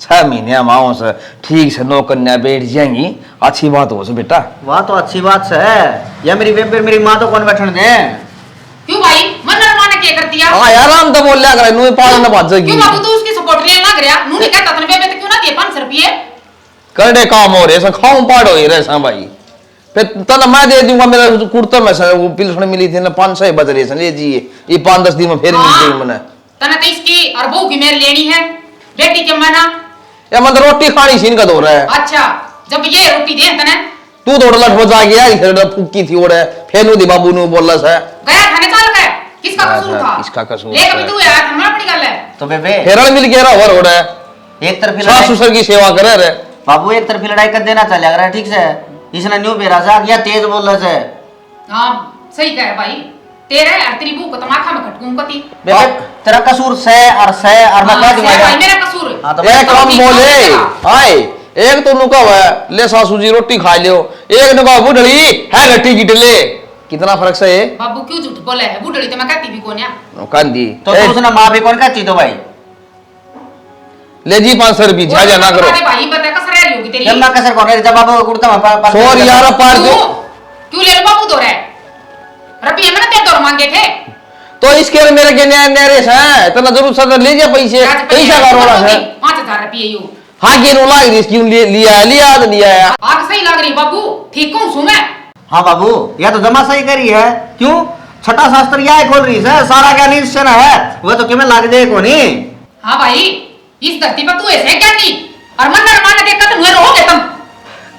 6 महीने माओ से ठीक से नौ कन्या बैठ जाएंगी, अच्छी बात हो से बेटा। वाह तो अच्छी बात से है या मेरी बेबे मेरी माँ तो कौन बैठने दे। क्यों भाई मन माने क्या कर दिया? हाँ यार हम तो बोल लिया करे नू पालन न भाज क्यों बाबू तू उसकी सपोर्ट ले ना करया? नू ने कहता तने बेबे तो क्यों ना दिए 500 रुपए? करने काम हो रहे से खाऊं पाड़ो ही रहे सा भाई। फिर तना मैं दे दूंगा मेरा कुर्ता में से वो पिलसण मिली थी ना 500 ही बच रही से ले जी ये 5-10 दिन में फिर मिल जाएगी मने। तने तो इसकी और बहू की मेरे लेनी है बेटी के मना। या मतलब रोटी खानी सीन का दौर है। अच्छा जब ये रोटी दे तने तू तो लठ बजा गया इधर फुक्की थी ओड़े फेलू दी बाबू नु बोलला से गया खाने चल गए किसका कसूर था? इसका कसूर ले कभी तू यार हमारा बड़ी गल है। तो बेबे फेरल मिल गया और ओड़े एक तरफी सास लड़ाई ससुर की सेवा करे रे। बाबू एक तरफी लड़ाई कर देना चल रहा है ठीक से। इसने न्यू बेरा जा गया तेज बोल रहा से। हां सही कह भाई तेरे और तेरी बहू को तो माथा में खटकूं कती। बेबे तेरा कसूर से और मैं क्या भाई दिमाग मेरा कसूर है। हां तो एक काम बोले हाय एक तो नुका है ले सासू जी रोटी खा लियो, एक नुका बुढ़ड़ी है गट्टी गिटले कितना फर्क से है। बाबू क्यों झूठ बोले है? बुढ़ड़ी तो मैं कहती भी कौन है। कांदी तो उसने मां भी कौन कहती तो भाई ले जी 500 रुपये जा ना करो। अरे भाई बता कसर रही होगी तेरी। जब मैं कसर कौन है जब बाबू कुर्ता में छोर यार पार दो क्यों ले लो बाबू दो रे रुपये मैंने तेरे दौर मांगे थे तो इसके मेरे के नेरेस है इतना जरूर सर ले जा पैसे पैसा का रोड़ा है 5000 रुपये यू। हाँ के नो लाग रही क्यों लिया तो लिया है। आग सही लग रही बाबू ठीक कहूं सु मैं। हाँ बाबू या तो जमा सही करी है क्यों छठा शास्त्र या खोल रही है सारा क्या निश्चय है वो तो किमें लाग दे कोनी। हाँ भाई इस धरती पर तू ऐसे क्या नहीं और मन माने देख कर तुम रहोगे तुम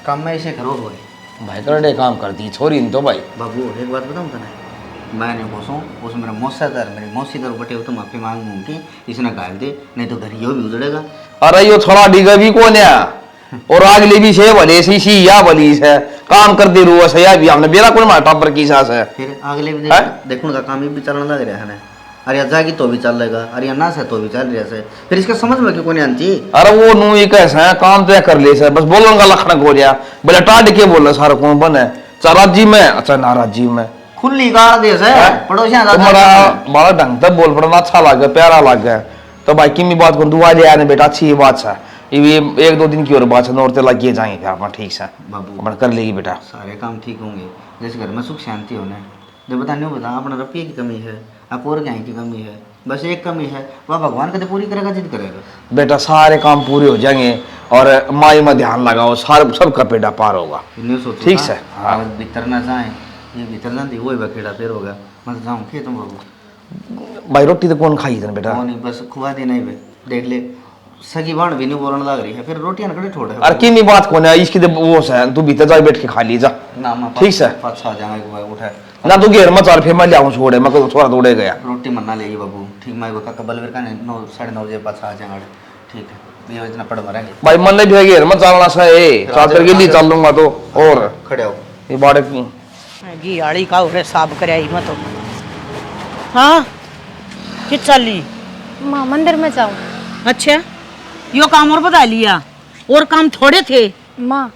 काम में ऐसे करो भाई। भाई करने काम करती छोरी तो भाई। बाबू एक बात बताऊं तने मैं नहीं घुसूं उस मेरा मौसादार मेरी मौसी दर बटे तो माफी मांगूं कि इसने गाल दे नहीं तो घर यो भी उजड़ेगा। अरे यो थोड़ा डिगा भी कौन है और अगले भी से भले सी या भली है काम कर दे रो से या भी हमने बेरा कोन माटा पर की सास है फिर अगले भी देखूं का काम भी चलने लग रहा है ना। अरे जागी तो भी चल लेगा अरे ना से तो भी चल रहा है फिर इसका समझ में क्यों नहीं आती। अरे वो नु ही कैसे है काम तो कर ले से बस बोलन का लखन हो गया बोले टाड के बोल सारा कौन बने चराजी में अच्छा नाराजी में खुली गाड़ दे से पड़ोसियां तुम्हारा बड़ा ढंग तक बोल पड़ना अच्छा लगे प्यारा लगे तो भाई की बात को दुआ ले आने बेटा अच्छी बात है ये 1-2 दिन की और बात है नौरते लगे जाएंगे फिर अपना ठीक से बाबू अपन कर लेगी बेटा सारे काम ठीक होंगे जैसे घर में सुख शांति होने जब बता नहीं बता अपना रुपये की कमी है आप और क्या की कमी है बस एक कमी है वह भगवान कभी पूरी करेगा जिद करेगा। बेटा सारे काम पूरे हो जाएंगे और माई में ध्यान लगाओ सारे सबका पेटा पार होगा ठीक से। हाँ भीतर ना जाए ये भीतर जाती वही बकेड़ा फिर होगा मैं तो जाऊँ खेत बाबू। भाई रोटी तो कौन खाई तेन बेटा? नहीं बस खुआ देना ही देख ले सगी बाण भी नहीं बोलने लग रही है फिर रोटियां कड़े छोड़े। अरे की बात कौन है इसकी वो है तू भीतर जा बैठ के खा ली जा ना ठीक है पाछा जाएगा उठे ना तू घेर में चार फिर मैं लियाऊं छोड़े मैं को थोड़ा दौड़े गया रोटी मन्ना ले बाबू ठीक मैं का बलवीर का 9-9:30 बजे पाछा आ जाएगा ठीक है ये इतना पड़ मरेंगे भाई मन ने भी घेर में चलना सा है चार करके ली चल लूंगा तो और खड़े हो ये बाड़े की जी आड़ी का उरे साफ करे आई मत। हाँ कि चली माँ मंदिर में जाऊँ। अच्छा यो काम और बता लिया और काम थोड़े थे माँ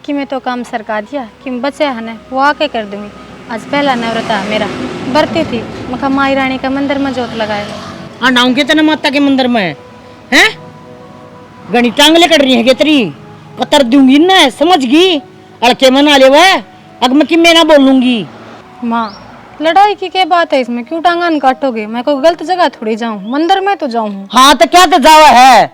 कि मैं तो काम सरकार दिया कि बचे है ना वो आके कर दूंगी। आज पहला नवरता मेरा बरती थी मखा माई रानी का मंदिर में जोत लगाए नाऊ के तना माता के मंदिर में हैं गणी टांगले कट रही है केतरी कतर दूंगी ना समझगी अड़के मना ले वह अब मैं किम्मे ना बोलूंगी। माँ लड़ाई की क्या बात है इसमें क्यों टांगन काटोगे मैं कोई गलत जगह थोड़ी जाऊँ मंदिर में तो जाऊँ। हाँ तो क्या तो जावा है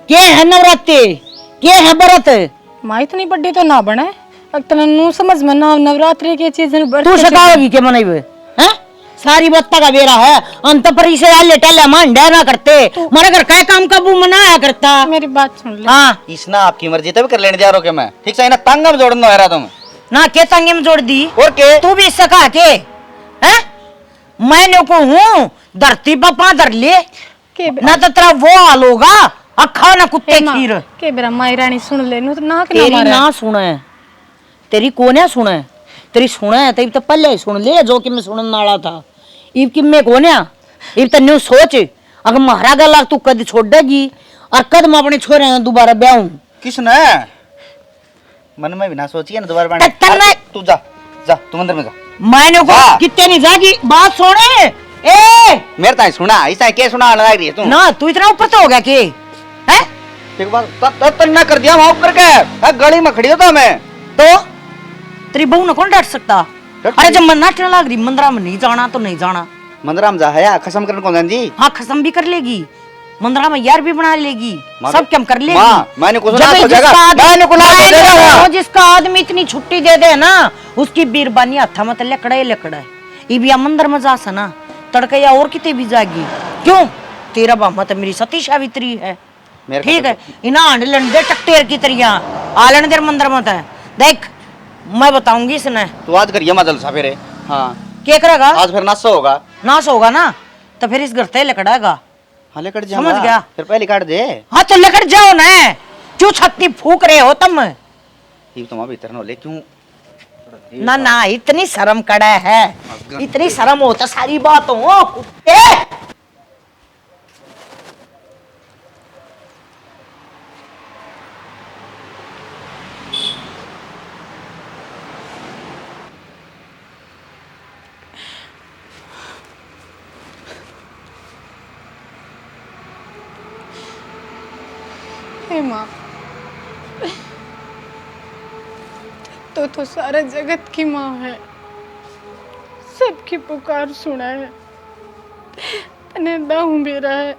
के है नवरात्रि के है व्रत माँ इतनी बड़ी तो ना बने अक्तन नू समझ में ना नवरात्रि की चीज तू सकाओगी के मनाइबे हैं सारी बत्ता का बेरा है अंत पर इसे आले टले मान डरना करते मारे घर का काम काबू मनाया करता। मेरी बात सुन ले। हाँ इसना आपकी मर्जी तभी कर लेने जा रहे हो मैं ठीक से ना तंगम जोड़ना है तुम ना के तंगे में जोड़ दी और के तू भी सका के हैं मैंने को हूँ धरती पर पा धर ले ना तो तेरा वो हाल होगा अखा ना कुत्ते खीर के बेरा माई रानी सुन ले नु तो ना के तेरी ना सुने तेरी कोने सुने तेरी सुने तेरी तो पहले ही सुन ले जो कि मैं सुनने वाला था इब कि मैं कोने इब तो न्यू सोच अगर महारा गला तू कदी छोड़ देगी और कदम अपने छोरे ने दोबारा ब्याहूं। किसने मन में भी ना सोचिए ना दोबारा बने। तन्ने तू जा जा, तू मंदिर में जा। मैंने को हाँ। कितने नहीं जागी बात सुने। ए मेरे ताई सुना, ऐसा क्या सुना लगा रही है तू? ना तू इतना ऊपर तो हो गया कि हैं? एक बार तन्ना कर दिया वहां ऊपर के गली में खड़ी होता मैं तो तेरी बहू ने कौन डांट सकता? डांट अरे जब मन नाटने लग रही मंदिरा में नहीं जाना तो नहीं जाना। मंदिरा में जा है खसम करने कौन जी? हाँ खसम भी कर लेगी, मंदिरा में यार भी बना लेगी, माँ सब क्या कर लेगी। माँ, मैंने कुछ जब ना जिसका सोचेगा, आदमी- मैंने कुछ ना मैंने सोचेगा। को जिसका आदमी इतनी छुट्टी दे दे ना उसकी बीरबानी हथा मत लकड़े लकड़े। ये भी मंदिर में जा सा ना तड़के या और कितने भी जाएगी। क्यों तेरा बामा तो मेरी सती सावित्री है, ठीक है। इना आंड दे टक्टेर की तरिया आलन देर मंदिर मत है। देख मैं बताऊंगी इसने। तू आज करिए मत जलसा फिर। हाँ क्या करेगा? आज फिर नाश होगा। नाश होगा ना तो फिर इस घर से लकड़ाएगा। हाँ लेकर जा, समझ गया? फिर पहले काट दे। हाँ तो लेकर जाओ ना, क्यों छत्ती फूक रहे हो तुम? ये तुम अभी इतना ले क्यों? ना ना इतनी शर्म कड़ा है, इतनी शर्म हो तो सारी बात हो। हे माँ, तो सारे जगत की माँ है, सबकी पुकार सुना है, तने दाऊ मेरा है।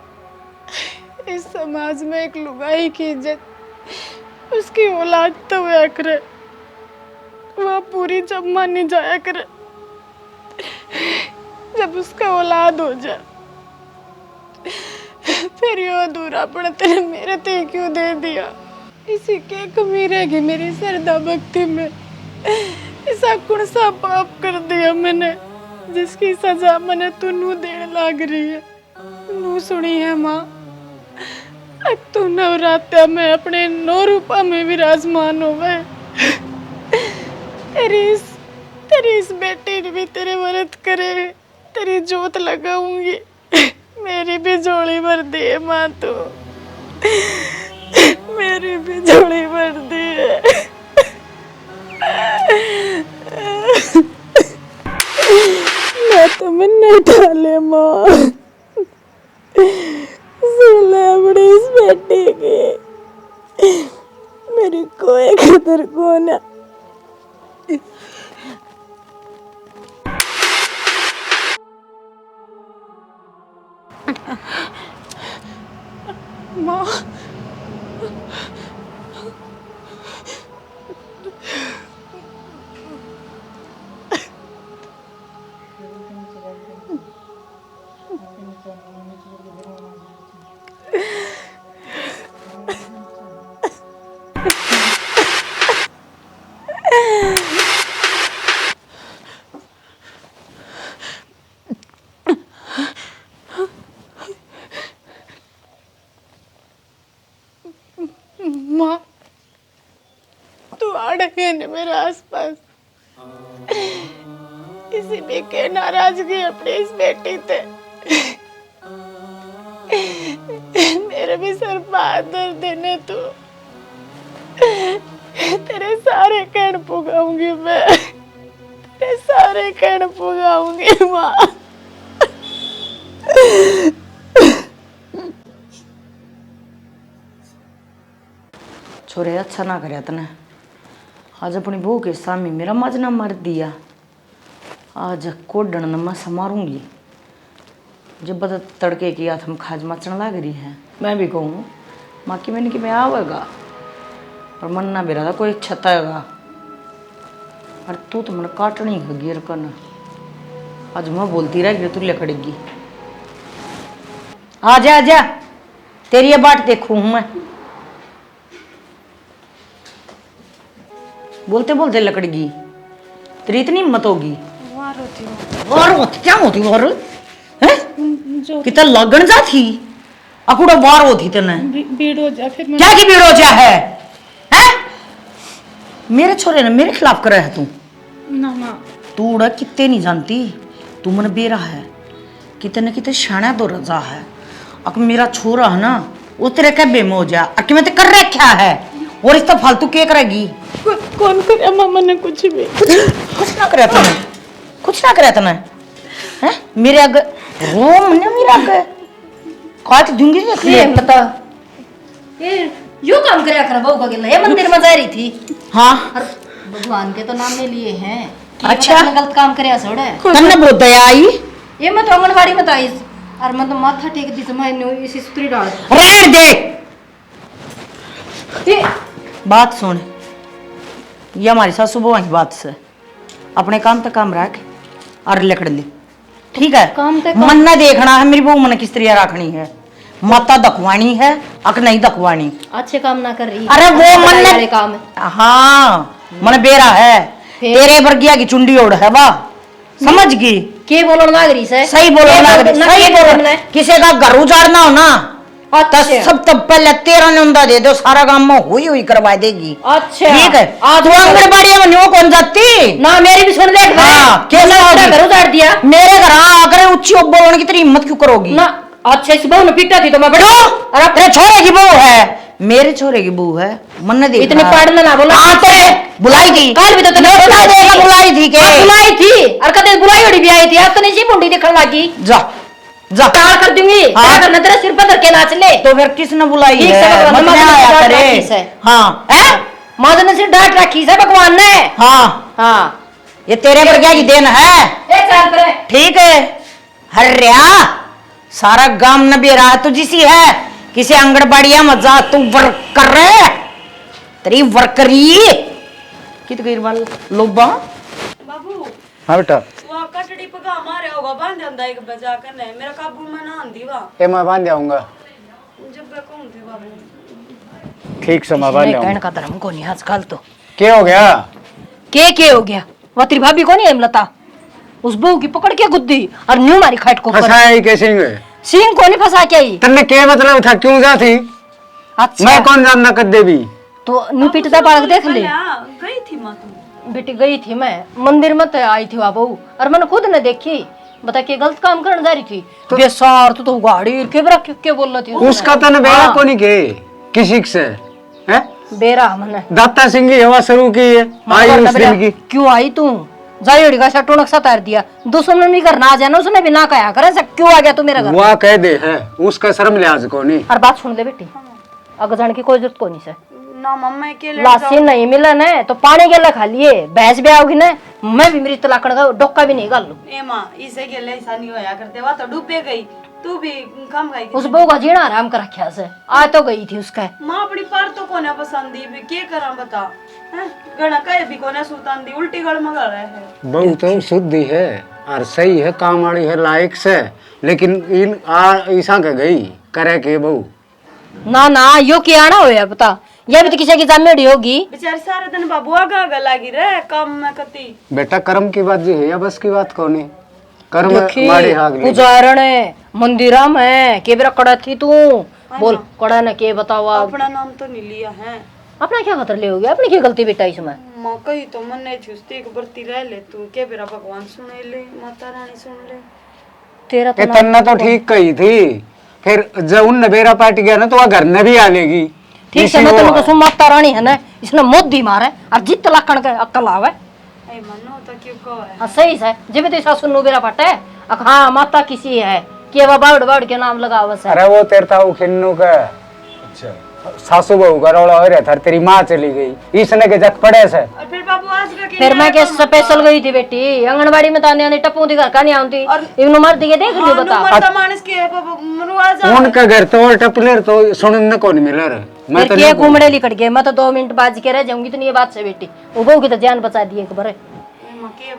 इस समाज में एक लुगाई की इज्जत उसकी औलाद तो वह करे, वह पूरी जब मानी जाया करे। जब उसका औलाद हो जाए फिर यो अधूरापन तेरे मेरे ते क्यों दे दिया? इसी के कमी रहेगी मेरी श्रद्धा भक्ति में। ऐसा कौन सा पाप कर दिया मैंने जिसकी सजा मैंने तू नू देने लाग रही है? नू सुनी है माँ, अब तू नवरात्रा में अपने 9 रूपा में विराजमान हो गए। तेरी इस बेटी ने भी तेरे व्रत करे, तेरी जोत लगाऊंगी। मेरी भी झोली भर दी है माँ, तू मेरी भी झोली भर दी है। मैं तो मैंने डाले माँ, सुले अपनी इस बेटी की, मेरी कोई कदर को ना। माँ माँ तू आ रही है ना मेरे आसपास, इसी भी के नाराजगी अपनी इस बेटी थे। मेरे भी सर पर दर्द देने तू, तेरे सारे कहन पुगाऊंगी मैं, तेरे सारे कहन पुगाऊंगी माँ। छोरे अच्छा ना करे तने, आज अपनी बहू के सामने मेरा माजना मार दिया। आज कोडन न मैं समारूंगी। जब बता तड़के की हाथ में खाज मचने लग रही है, मैं भी कहूँ माँ की मैंने कि मैं आवेगा और मन ना बेरा था कोई छताएगा। और तू तो मन काटनी है गिर करना। आज मैं बोलती रह तू लकड़ेगी। आजा आजा तेरी ये बाट देखू हूँ मैं। बोलते बोलते लकड़गी, तेरी इतनी हिम्मत होगी। वार होती क्या होती वार? हैं? कितना लगन जा थी अकुड़ा वार होती तने। भीड़ हो जा फिर क्या की भीड़ हो जा है? हैं? मेरे छोरे ने मेरे खिलाफ करे है तू। ना माँ तू उड़ा कितने नहीं जानती, तू मन बेरा है कितने न कितने शाना दो रजा है। अब मेरा छोरा है ना उतरे के बेमोजा अक्की में तो कर रखा है और इस तो फालतू के करेगी। कौन करे मामा ने कुछ भी? कुछ ना करे तूने, कुछ ना करे तूने हैं मेरे अग रोम ने मेरे अग काट दूंगी ये बता ये यो काम करया कर बहू का गेला ये मंदिर में जा रही थी। हाँ और भगवान के तो नाम में लिए हैं कि अच्छा। मतलब गलत काम करया छोड़े तन्ने बहुत दया आई। ये मैं तो आंगनबाड़ी में ताई और मैं तो माथा टेक दी तो मैंने इसी सुतरी डाल रहने दे। ये बात सुन, ये हमारी सासू बहू की बात से अपने काम तक काम रख और लिखड़ ले, ठीक है? काम तक काम। मन ना देखना है मेरी बहू मन किस तरह रखनी है, माता दखवानी है अक नहीं दखवानी। अच्छे काम ना कर रही। अरे वो मन वाले ने काम है। हाँ मन बेरा है तेरे वर्गिया की चुंडी ओढ़ है वाह समझ गई। के बोलन लाग रही से सही बोलो सही बोलो। किसी का घर उजाड़ना हो ना तो सब तब पहले तेरा नुंदा दे दो, सारा काम में हुई करवा देगी। अच्छा ठीक है तू आंगनबाड़ी में न्यू कौन जाती ना मेरी भी सुन देख हाँ, कैसे होगी? घर उतार दिया मेरे घर आकर उच्ची बोलने की तेरी हिम्मत क्यों करोगी? ना अच्छा इस बहू ने पीटा थी तो मैं बड़ा अरे तेरे छोरे की बहू है, मेरे छोरे की बहू है। मन ने देख इतने पढ़ने ना बोला। हाँ तो बुलाई थी कल भी तो तूने बुलाई थी के बुलाई थी और कदे बुलाई उड़ी भी आई थी अब तो नहीं सी मुंडी दिखने लगी। जा जा तार कर दूंगी क्या करना तेरे सिर पर धर के नाच ले तो फिर किसने बुलाई ठीक है? से मत भगवान ना आया ने करे। डांट रखी है। हाँ है माँ ने सिर डांट रखी है भगवान ने। हाँ हाँ ये तेरे पर क्या की देन है? एक साल पर ठीक है हर्या सारा गांव न भी रहा तुझी सी है किसी आंगनबाड़िया में जा तू वर्क कर रहे तेरी वर्करी कित गई वाल लोबा। बाबू हाँ बेटा वो कटड़ी पका मारे होगा बांध अंदा एक बजा करने मेरा काबू में ना आंदी वा ये मैं बांध जाऊंगा। जब मैं कहूं थी बाबू ठीक से मैं बांध कहने जाऊंगा। का धर्म को नहीं आजकल तो क्या हो गया? के हो गया वो तेरी भाभी को नहीं हेमलता उस बहू की पकड़ के गुद्दी और न्यू मारी खाट को फंसाया ही कैसे हुए? सिंह को नहीं फंसा के आई। तन्ने क्या मतलब था क्यों जा थी? अच्छा मैं कौन जानना कर देवी? तो न्यू पिटदा बालक देख ले गई थी मां तुम बेटी गई थी मैं मंदिर में तो आई थी वहाँ बहू और मैंने खुद ने देखी बता के गलत काम करने जा रही थी बेसार तो गाड़ी के बोल रही थी उसका तने बेरा को नहीं के किसी से है बेरा मैंने दाता सिंह की हवा शुरू की है आई उस दिन की। क्यों आई तू जायोड़ी का टोनक सतार दिया दुश्मन नहीं करना आ जाना उसने भी ना कहा करे क्यों आ गया तू मेरा घर? वाह कह दे है उसका शर्म लिहाज को नहीं। और बात सुन ले बेटी अगर जाने की कोई जरूरत को नहीं से ना मम्मा के ले लासी नहीं मिला न तो पानी गेला खा लिए भैंस भी आओगी न मैं भी मेरी तलाकड़ का डोका भी नहीं गाल लू। ए मां इसे के ले ऐसा नहीं होया करते वा तो डूबे गई तू भी कम खाई उस बहू का जीना आराम कर रखा से आ तो गई थी उसका मां अपनी पर तो कोने पसंद दी भी के करा बता हैं गणा कहे भी कोने सुतान दी उल्टी गड़ मगा रहे है। बहू तो शुद्धि है और सही है काम वाली है लायक से लेकिन इन ईसा के गई करे के बहू ना ना यो क्या ना होया बता ये भी तो किसी की जामेड़ी होगी बेचारी सारे दिन बाबू आगा आगा लागी रे काम में कती बेटा कर्म की बात जी है या बस की बात कौन है? कर्म माड़ी हाग ले उजारण मंदिरा में के बेरा कड़ा थी तू बोल कड़ा ने के बतावा अपना नाम तो नहीं लिया है अपना क्या खतर ले हो गया अपनी क्या गलती बेटा इसमें मां कही तो मन नहीं छुस्ती एक बरती रह ले तू के बेरा भगवान सुने ले माता रानी सुन ले तेरा तो तन्ना तो ठीक कही थी फिर जब उन बेरा पाट गया ना तो वह घर ने भी आ लेगी। ठीक है मैं तेन कसम माता रानी है ना इसने मोदी मारे और जित लाकण के अक्कल आवे ए मनो तो क्यों को है हाँ सही है जब तो ऐसा सुनो बेरा फटे हाँ माता किसी है कि वह बावड़ बावड़ के नाम लगावा से अरे वो तेरता वो खिन्नू का अच्छा सासू बहू का रौला हो रहा था तेरी माँ चली गई इसने के जग पड़े से और फिर बाबू आज का फिर मैं के स्पेशल गई थी बेटी आंगनबाड़ी में ताने आने टप्पू दी घर का नहीं आती इवन मर दिए देख लियो बता मरता मानस के बाबू मरु आज उनका घर तो और टपले तो सुनने को नहीं मिला रे मैं फिर के घूमड़े लिकट गए मैं तो 2 मिनट बाज के रह जाऊंगी तो नहीं ये बात से बेटी वो बहू की तो जान बचा दी एक बार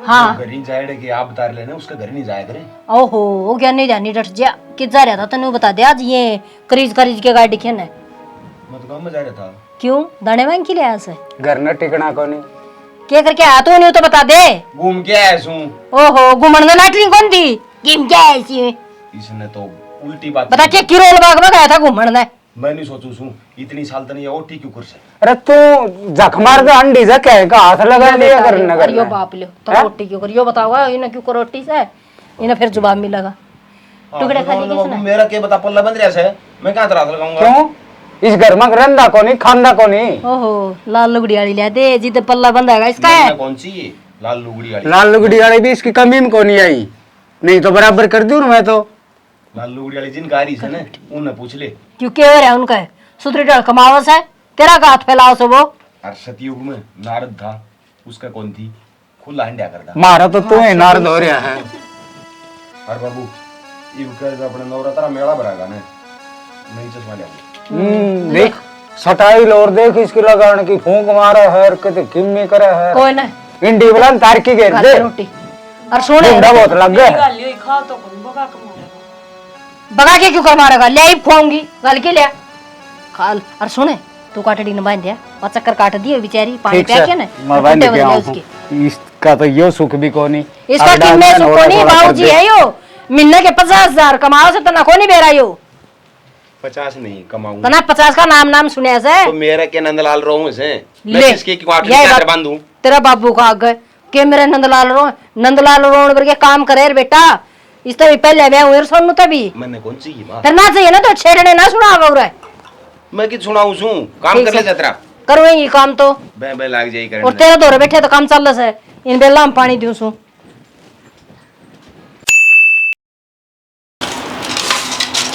हाँ घर ही जाए कि आप बता लेना उसका घर नहीं जाया करे। ओहो वो क्या नहीं जानी डट जा कि जा रहा था तने बता दे आज ये करीज करीज के गाड़ी खेने मैं तो गाँव में जा रहा था। क्यों दाने मांग के लिए आया से घर न टिकना को नहीं क्या करके आया तो नहीं तो बता दे घूम के आया सू ओहो घुमन में नाटरी कौन थी गेम क्या है इसी इसने तो उल्टी बात बता क्या किरोल बाग में गया था घूमन में मैं नहीं सोचू सू इतनी साल तक ये ओटी क्यों कर से। अरे तू जख मार के अंडी जा कह का हाथ लगा लिया करना करियो बाप लियो तो रोटी क्यों करियो बताओ इन्हें क्यों रोटी से इन्हें फिर जवाब मिलेगा टुकड़े खा लिए किसने मेरा के बता पल्ला बंद रहा से मैं कहाँ तरह लगाऊंगा? क्यों इस घर में रंदा को नहीं खांदा को नहीं? ओहो लाल लुगड़ी वाली ले दे जिद पल्ला बंधा है इसका है। कौन सी है? लाल लुगड़ी वाली। लाल लुगड़ी वाली भी इसकी कमी में को नहीं आई, नहीं तो बराबर कर दूं मैं तो। लाल लुगड़ी वाली जिनका आ रही है ना, उन्हें पूछ ले। क्यों क्या हो रहा है उनका? सुतरी डाल कमावस है तेरा का हाथ फैलाओ सो वो। और सतयुग में नारद था, उसका कौन थी? खुला हंडिया करता। मारा तो तू ही नारद हो रहा है। और बाबू ये अपने नवरात्रा मेला भरागा ने, नहीं चश्मा ले। देख सटाइल और देख इसकी लगाने की फूंक मारा है, हरकत किम्मी करे है। कोई ना इंडी वाला तार की घेर दे रोटी और सोने बहुत लग गया। बगा के क्यों कर मारेगा? ले ही खोऊंगी गल के ले खाल। और सुने तू काटड़ी न बांध दिया और चक्कर काट दिए बेचारी पानी पिया के ना मैं बांध के आऊं। इसका तो यो सुख भी को नहीं, इसका किन्ने सुख को नहीं। बाबूजी है यो मिलने के 50,000 कमाओ से तना को नहीं बेरा यो 50 नहीं कमाऊंगा। तना 50 का नाम सुने से तो मेरा क्या नंदलाल रोहू से ले बांधू? तेरा बाबू का आगे के मेरे नंदलाल रोण करके काम करे रे बेटा। इस तो भी पहले वे हुए सोनू तभी मैंने कौन सी ये बात? फिर ना चाहिए ना तो छेड़ने ना सुना रहा है। मैं कि सुनाऊं सू काम कर ले जतरा करोएंगी काम तो बे बे लाग जाई करे। और तेरे दौरे बैठे तो काम चल रहा है। इन बेला में पानी दूं सू।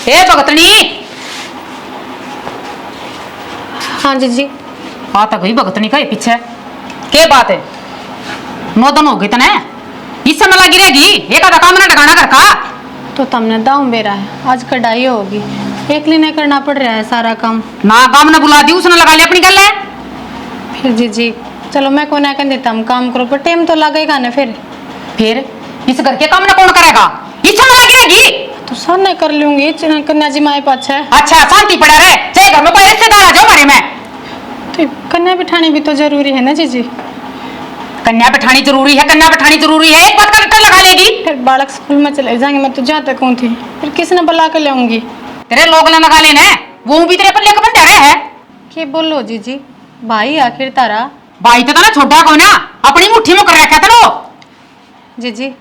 हे भगतनी। हाँ जीजी। आता गई भगतनी का ये पीछे के बात है? 9 दिन हो गए तने इस समय लगी रहेगी। एक आधा काम ना लगाना घर का तो तुमने दाम बेरा है, आज कढ़ाई होगी, एक लिए करना पड़ रहा है सारा काम। ना काम ने बुला दी उसने लगा लिया अपनी गल है। फिर जीजी चलो मैं को ना कह देता हम काम करो पर टाइम तो लगेगा ना। फिर इस घर के काम ना कौन करेगा? इस समय लगी रहेगी तो सर नहीं कर लूंगी कन्या जी माए पाछ है। अच्छा शांति पड़ा रहे चाहे घर में कोई रिश्तेदार आ जाओ हमारे में। तो कन्या बिठानी भी तो जरूरी है ना जीजी। कन्या बिठानी जरूरी है, कन्या बिठानी जरूरी है। एक बात का लगा लेगी फिर बालक स्कूल में चले जाएंगे, मैं तो जहाँ तक हूँ थी फिर किसने बुला के लाऊंगी? तेरे लोग लगा लेना वो भी तेरे पर लेकर बंधा रहा है। के बोलो जीजी भाई आखिर तारा भाई तो ना छोटा को ना अपनी मुट्ठी में कर रखा था। जीजी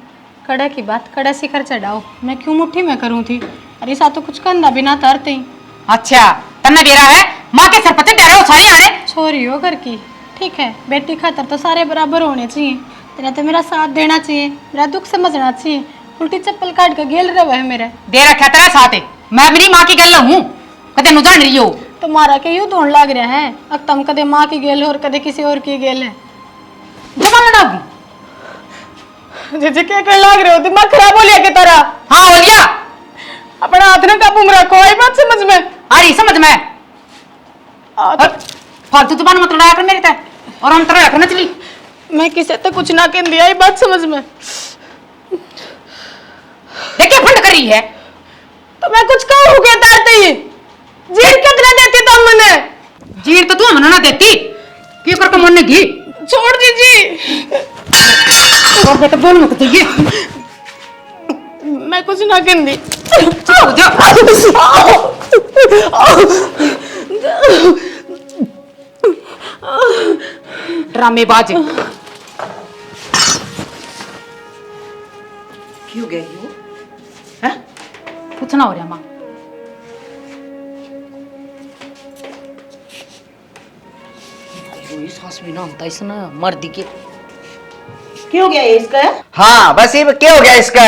कड़ा की बात कड़ा शिखर चढ़ाओ, मैं क्यों मुट्ठी में करूँ थी? अरे सा तो कुछ कंधा बिना तरते ही। अच्छा तन्ना बेरा है माँ के सर पर तेरे वो सारी आने छोरी हो घर की, ठीक है बेटी खातर तो सारे बराबर होने चाहिए। तेरा तो मेरा साथ देना चाहिए, मेरा दुख समझना चाहिए। उल्टी चप्पल काट के गेल रहे है मेरे दे रखा तेरा साथ है। मैं मेरी माँ की गल हूँ कदे नु जान रही हो। तुम्हारा के यूं धोन लग रहा है अब तुम कदे माँ की गेल और कदे किसी और की गेल है। जबान लड़ाओगी जीजी क्या कर लग रहे हो? दिमाग खराब हो लिया की तरह? हाँ हो लिया। अपना हाथ में काबू में रखो, आई बात समझ में आ रही समझ में। फालतू जुबान मत लड़ाया कर मेरी तय और हम तरह रखना चली। मैं किसी तो कुछ ना कह दिया, आई बात समझ में। देखिए फंड करी है तो मैं कुछ कहूँ क्या तारते ही जीर कितना देती तुम मैंने? जीर तो तू हमने ना देती क्यों करके मन ने घी छोड़ जीजी और बेटा बोल मत ये मैं कुछ ना कह दी। ड्रामेबाज क्यों गई हो? हैं? कुछ ना हो रहा माँ। सांस भी ना होता इसने मर्दी के क्यों गया ये इसका? हाँ बस ये क्या हो गया इसका?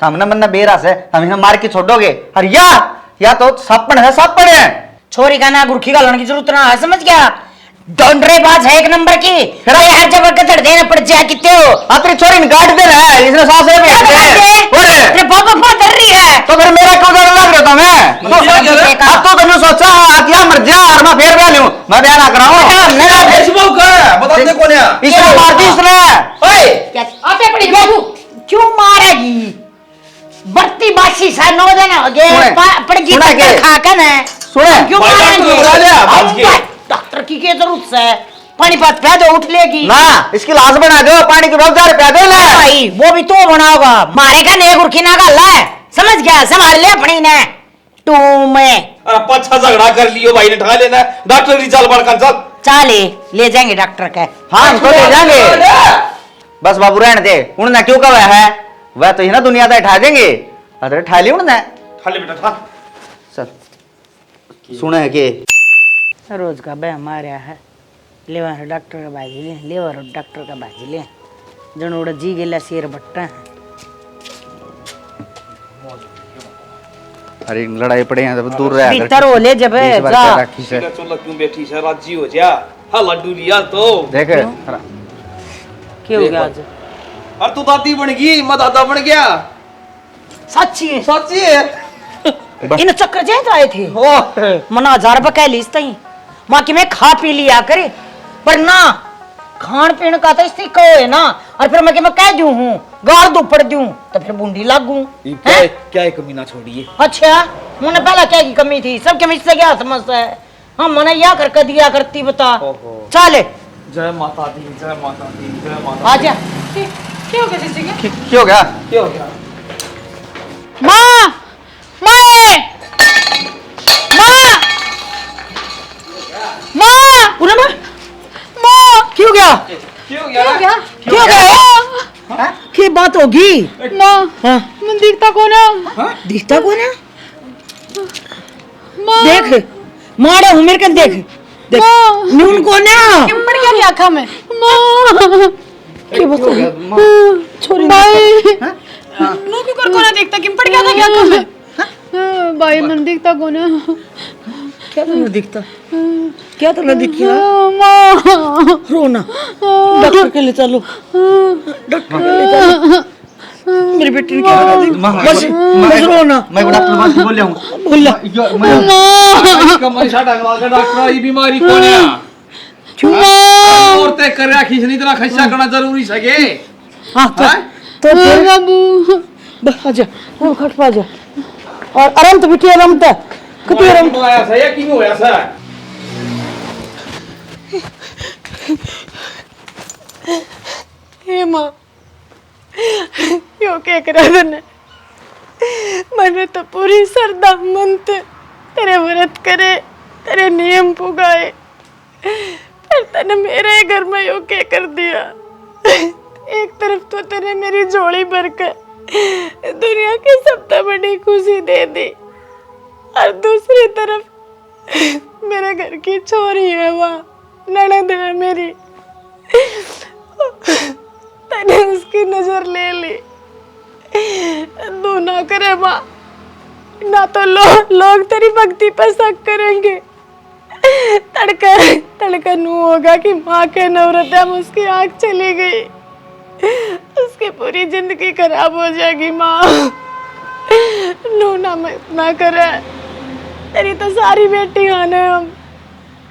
हमने मन्ना बेरा से हम इन्हें मार के छोड़ोगे। अरे या तो सपन है छोरी का ना गुरखी का लड़ने की जरूरत ना है, समझ गया? डोंडरेबाज है एक नंबर की। हर जगह गदड़ देना पड़ जाए कितने हो? तेरी छोरी ने गाड़ दे रहा है इसने सांस ले तेरे बाबा को डर रही है तो फिर मेरा क्यों डर लग रहा था? मैं अब तो तुमने सोचा क्या मर जा और मैं फिर ब्याह लूं, मैं ब्याह ना कराऊं। मेरा फेसबुक है बता दे कौन है इसने मार दी इसने। ओए आप अपनी बाबू क्यों मारेगी? बर्ती बासी सा 9 दिन हो गए पड़ गई खा के ना सुने क्यों मारेंगे? डॉक्टर की क्या जरूरत है? पानी पात पिया दो उठ लेगी ना, इसकी लाश बना दो पानी की रोजगार पिया दो ना भाई, वो भी तो बनाओगा। मारेगा ने गुरखी ना गल है, समझ गया? संभाल ले अपनी ने तू में पछा झगड़ा कर लियो भाई ने ढा लेना डॉक्टर की चाल बढ़कर चल चाले ले जाएंगे डॉक्टर के। हाँ हम तो ले जाएंगे। बस बाबू रहने दे, उन्होंने क्यों कहा है? वह तो ही ना दुनिया से उठा देंगे। अरे ठा ली उन्होंने। खा ले बेटा खा। चल सुना है कि रोज का बह मारा है लेवर डॉक्टर का बाजी ले लेवर डॉक्टर का बाजी ले जनोड़ा जी गेला शेर बट्टा है। अरे लड़ाई पड़े हैं तो दूर रहा भीतर हो ले जब जा राखी से चलो क्यों बैठी से राजी हो जा। हाँ लड्डू लिया तो देख क्यों हो गया आज? और तू दादी बन गई मैं दादा बन गया। सच्ची है सच्ची है इन चक्कर जेत आए थे मना 1000 रुपए कह ली तई मां कि मैं खा पी लिया करे पर ना खान पीन का तो इसी को है ना और फिर मैं कि मैं कह दूं हूं गाड़ दूं पड़ दूं तो फिर बूंदी लागू क्या कमी ना छोड़िए। अच्छा मुझे पहला क्या की कमी थी सब के मुझसे क्या समस्या है। हाँ मना या कर दिया करती बता चले जय माता दी जय माता दी जय माता। आजा क्या हो गया जीजी के? क्या हो गया? क्या हो गया? माँ माँ माँ माँ पूरा मां माँ क्यों गया क्या हो गया? क्यों गया की बात होगी माँ हाँ मैं दिखता कौन है? दिखता कौन है माँ देख मारे हूं मेरे कन देख देख नून कौन है किम्बर क्या लिया आँखा में? माँ क्या बता छोरी भाई नो क्यों कर कोना देखता किम्पर क्या था क्या आँखा में? भाई मन दिखता कौन है? क्या तो ना दिखता क्या तो ना दिखिया माँ रोना डॉक्टर के लिए चलो डॉक्टर के लिए चलो मेरी बेटी ने क्या बता दी बस बस रोना मैं डॉक्टर बात बोल रहा हूँ बोला कमर साटा का डॉक्टर ये बीमारी कौन है? और तय कर रखी नहीं तेरा खस्सा करना जरूरी सके। हाँ तो फिर बाबू बस आजा वो खट पा जा और आराम तो बिटिया आराम तो कितनी आराम तो आया सही क्यों होया सा? हे माँ क्यों क्या करा तने मैंने तो पूरी श्रद्धा मन ते तेरे व्रत करे तेरे नियम पुगाए पर तने मेरे घर में यो क्या कर दिया। एक तरफ तो तने मेरी झोली भर कर दुनिया की सबसे बड़ी खुशी दे दी और दूसरी तरफ मेरे घर की छोरी है वहाँ ननद है मेरी तने उसकी नजर ले ली। तू ना करे माँ ना तो लोग तेरी भक्ति पर शक करेंगे। तड़का नू होगा कि माँ के नवरत्न में उसकी आँख चली गई उसकी पूरी जिंदगी खराब हो जाएगी। माँ नू ना करे तेरी तो सारी बेटी आने हम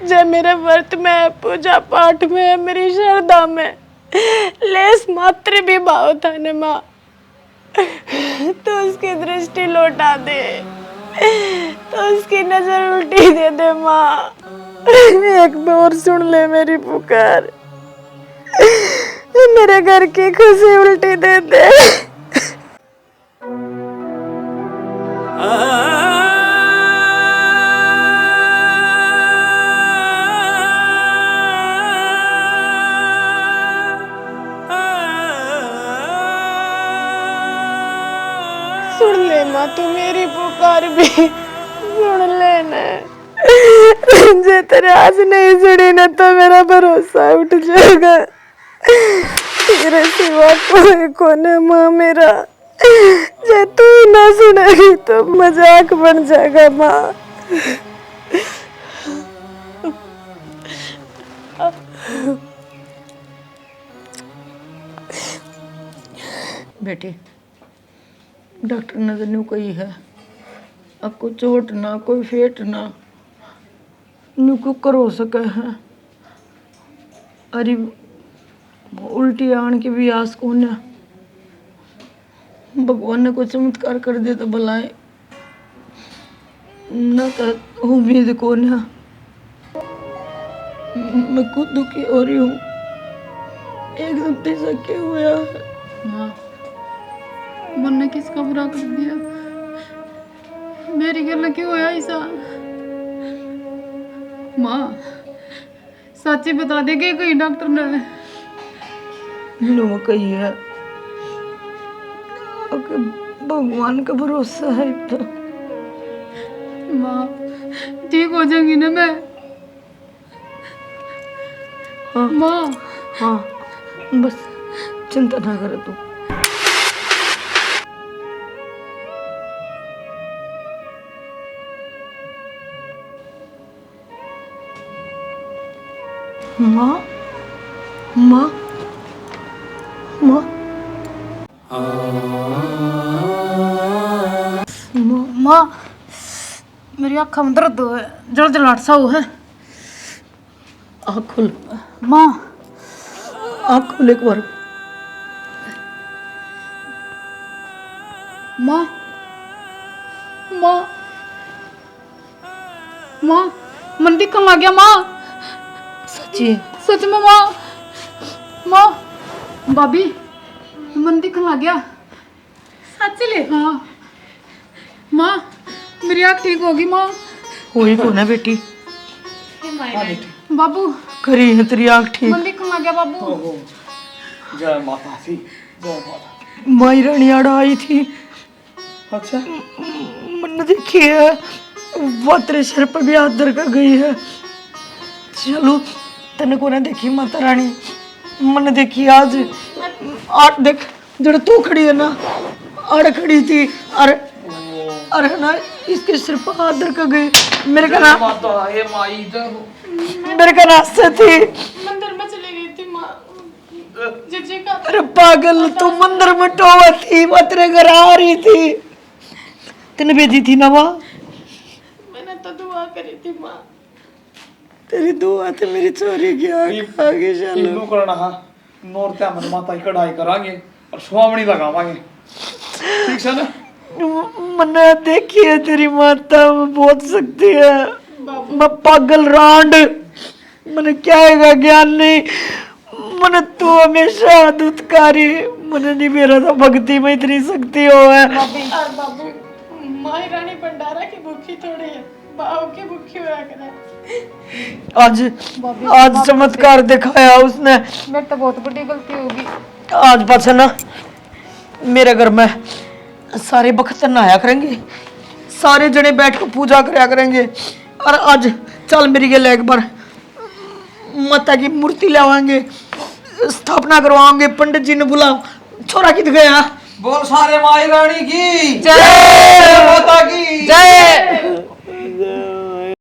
जब मेरे व्रत में पूजा पाठ में मेरी श्रद्धा में लेस मात्र भी भाव था न माँ तो उसकी दृष्टि लौटा दे तो उसकी नजर उल्टी दे दे माँ। एक बार सुन ले मेरी पुकार मेरे घर की खुशी उल्टी दे दे। सुन ले माँ तू मेरी पुकार भी सुन ले न जे तेरे आज नहीं सुनी न तो मेरा भरोसा उठ जाएगा। तेरे सिवा कोई कौन है माँ मेरा जे तू ना सुनेगी तो मजाक बन जाएगा माँ। बेटी डॉक्टर ने तो न्यू कही है अब कोई चोट ना कोई फेट ना न्यू कुकर हो सके है। अरे उल्टी आन की भी आस कौन है भगवान ने कोई चमत्कार कर दिया तो भलाए ना तो उम्मीद कौन है। मैं खुद दुखी हो रही हूँ एकदम तेजा क्या हुआ है। माँ मन ने किसका बुरा कर दिया मेरी गल क्यों होया ऐसा? माँ सच्ची बता दे कि कहीं डॉक्टर ने लो कही है भगवान का भरोसा है तो। माँ ठीक हो जाऊंगी ना मैं। माँ हाँ बस चिंता ना करे तू। माँ माँ माँ माँ मेरी आँखों में दर्द हो है, जलजलाहट सा हो है। आँख खोल, माँ आँख खोल एक बार। माँ माँ माँ मन दिखने लग गया माँ। सच्ची सच में माँ। माँ भाभी मन दिखने लग गया। सच ले? हाँ माँ मेरी आँख ठीक होगी माँ। हुई को ना बेटी, बाबू करी है तेरी आँख ठीक। मन दिखने लग गया बाबू। जय माता दी, जय माता। माई रानी आड़ आई थी, अच्छा मैंने देखी है वो तेरे सिर पर भी हाथ धर कर गई है। चलो तने को ना देखी माता रानी, मैंने देखी आज। आठ देख जड़ तू खड़ी है ना, आड़ खड़ी थी। अरे ना इसके सिर पर हाथ धर कर गई। मेरे का ना मेरे का रास्ते थी। मंदिर में चली गई थी माँ। जीजी का अरे पागल, तू मंदिर में टोवा थी, वो तेरे घर आ रही थी। तने भेजी थी ना माँ? मैंने तो दुआ करी थी माँ। तेरी दुआ ते मेरी चोरी की आंख आ गई। चलो इन्हों करना हाँ नौरत्या मन माता की कढ़ाई करांगे और स्वामणी लगावांगे, ठीक है ना। मैंने देखी है तेरी माता में बहुत शक्ति है। मैं पागल रांड, मैंने क्या है ज्ञान नहीं। मैंने तू हमेशा दुत्कारी, मैंने नहीं मेरा था भक्ति में इतनी शक्ति हो है। और बाबू माई रानी भंडारा की भूखी थोड़ी है, बाबू की भूखी हुआ करे। आज चमत्कार दिखाया उसने। मेरी तो बहुत बड़ी गलती होगी। आज पास ना मेरे घर में सारे बखत नहाया करेंगे, सारे जने बैठ कर पूजा करया करेंगे। और आज चल मेरी गले एक बार माता की मूर्ति लावाएंगे, स्थापना करवाएंगे, पंडित जी ने बुलाओ। छोरा किध गया? बोल सारे माई रानी की जय माता की जय।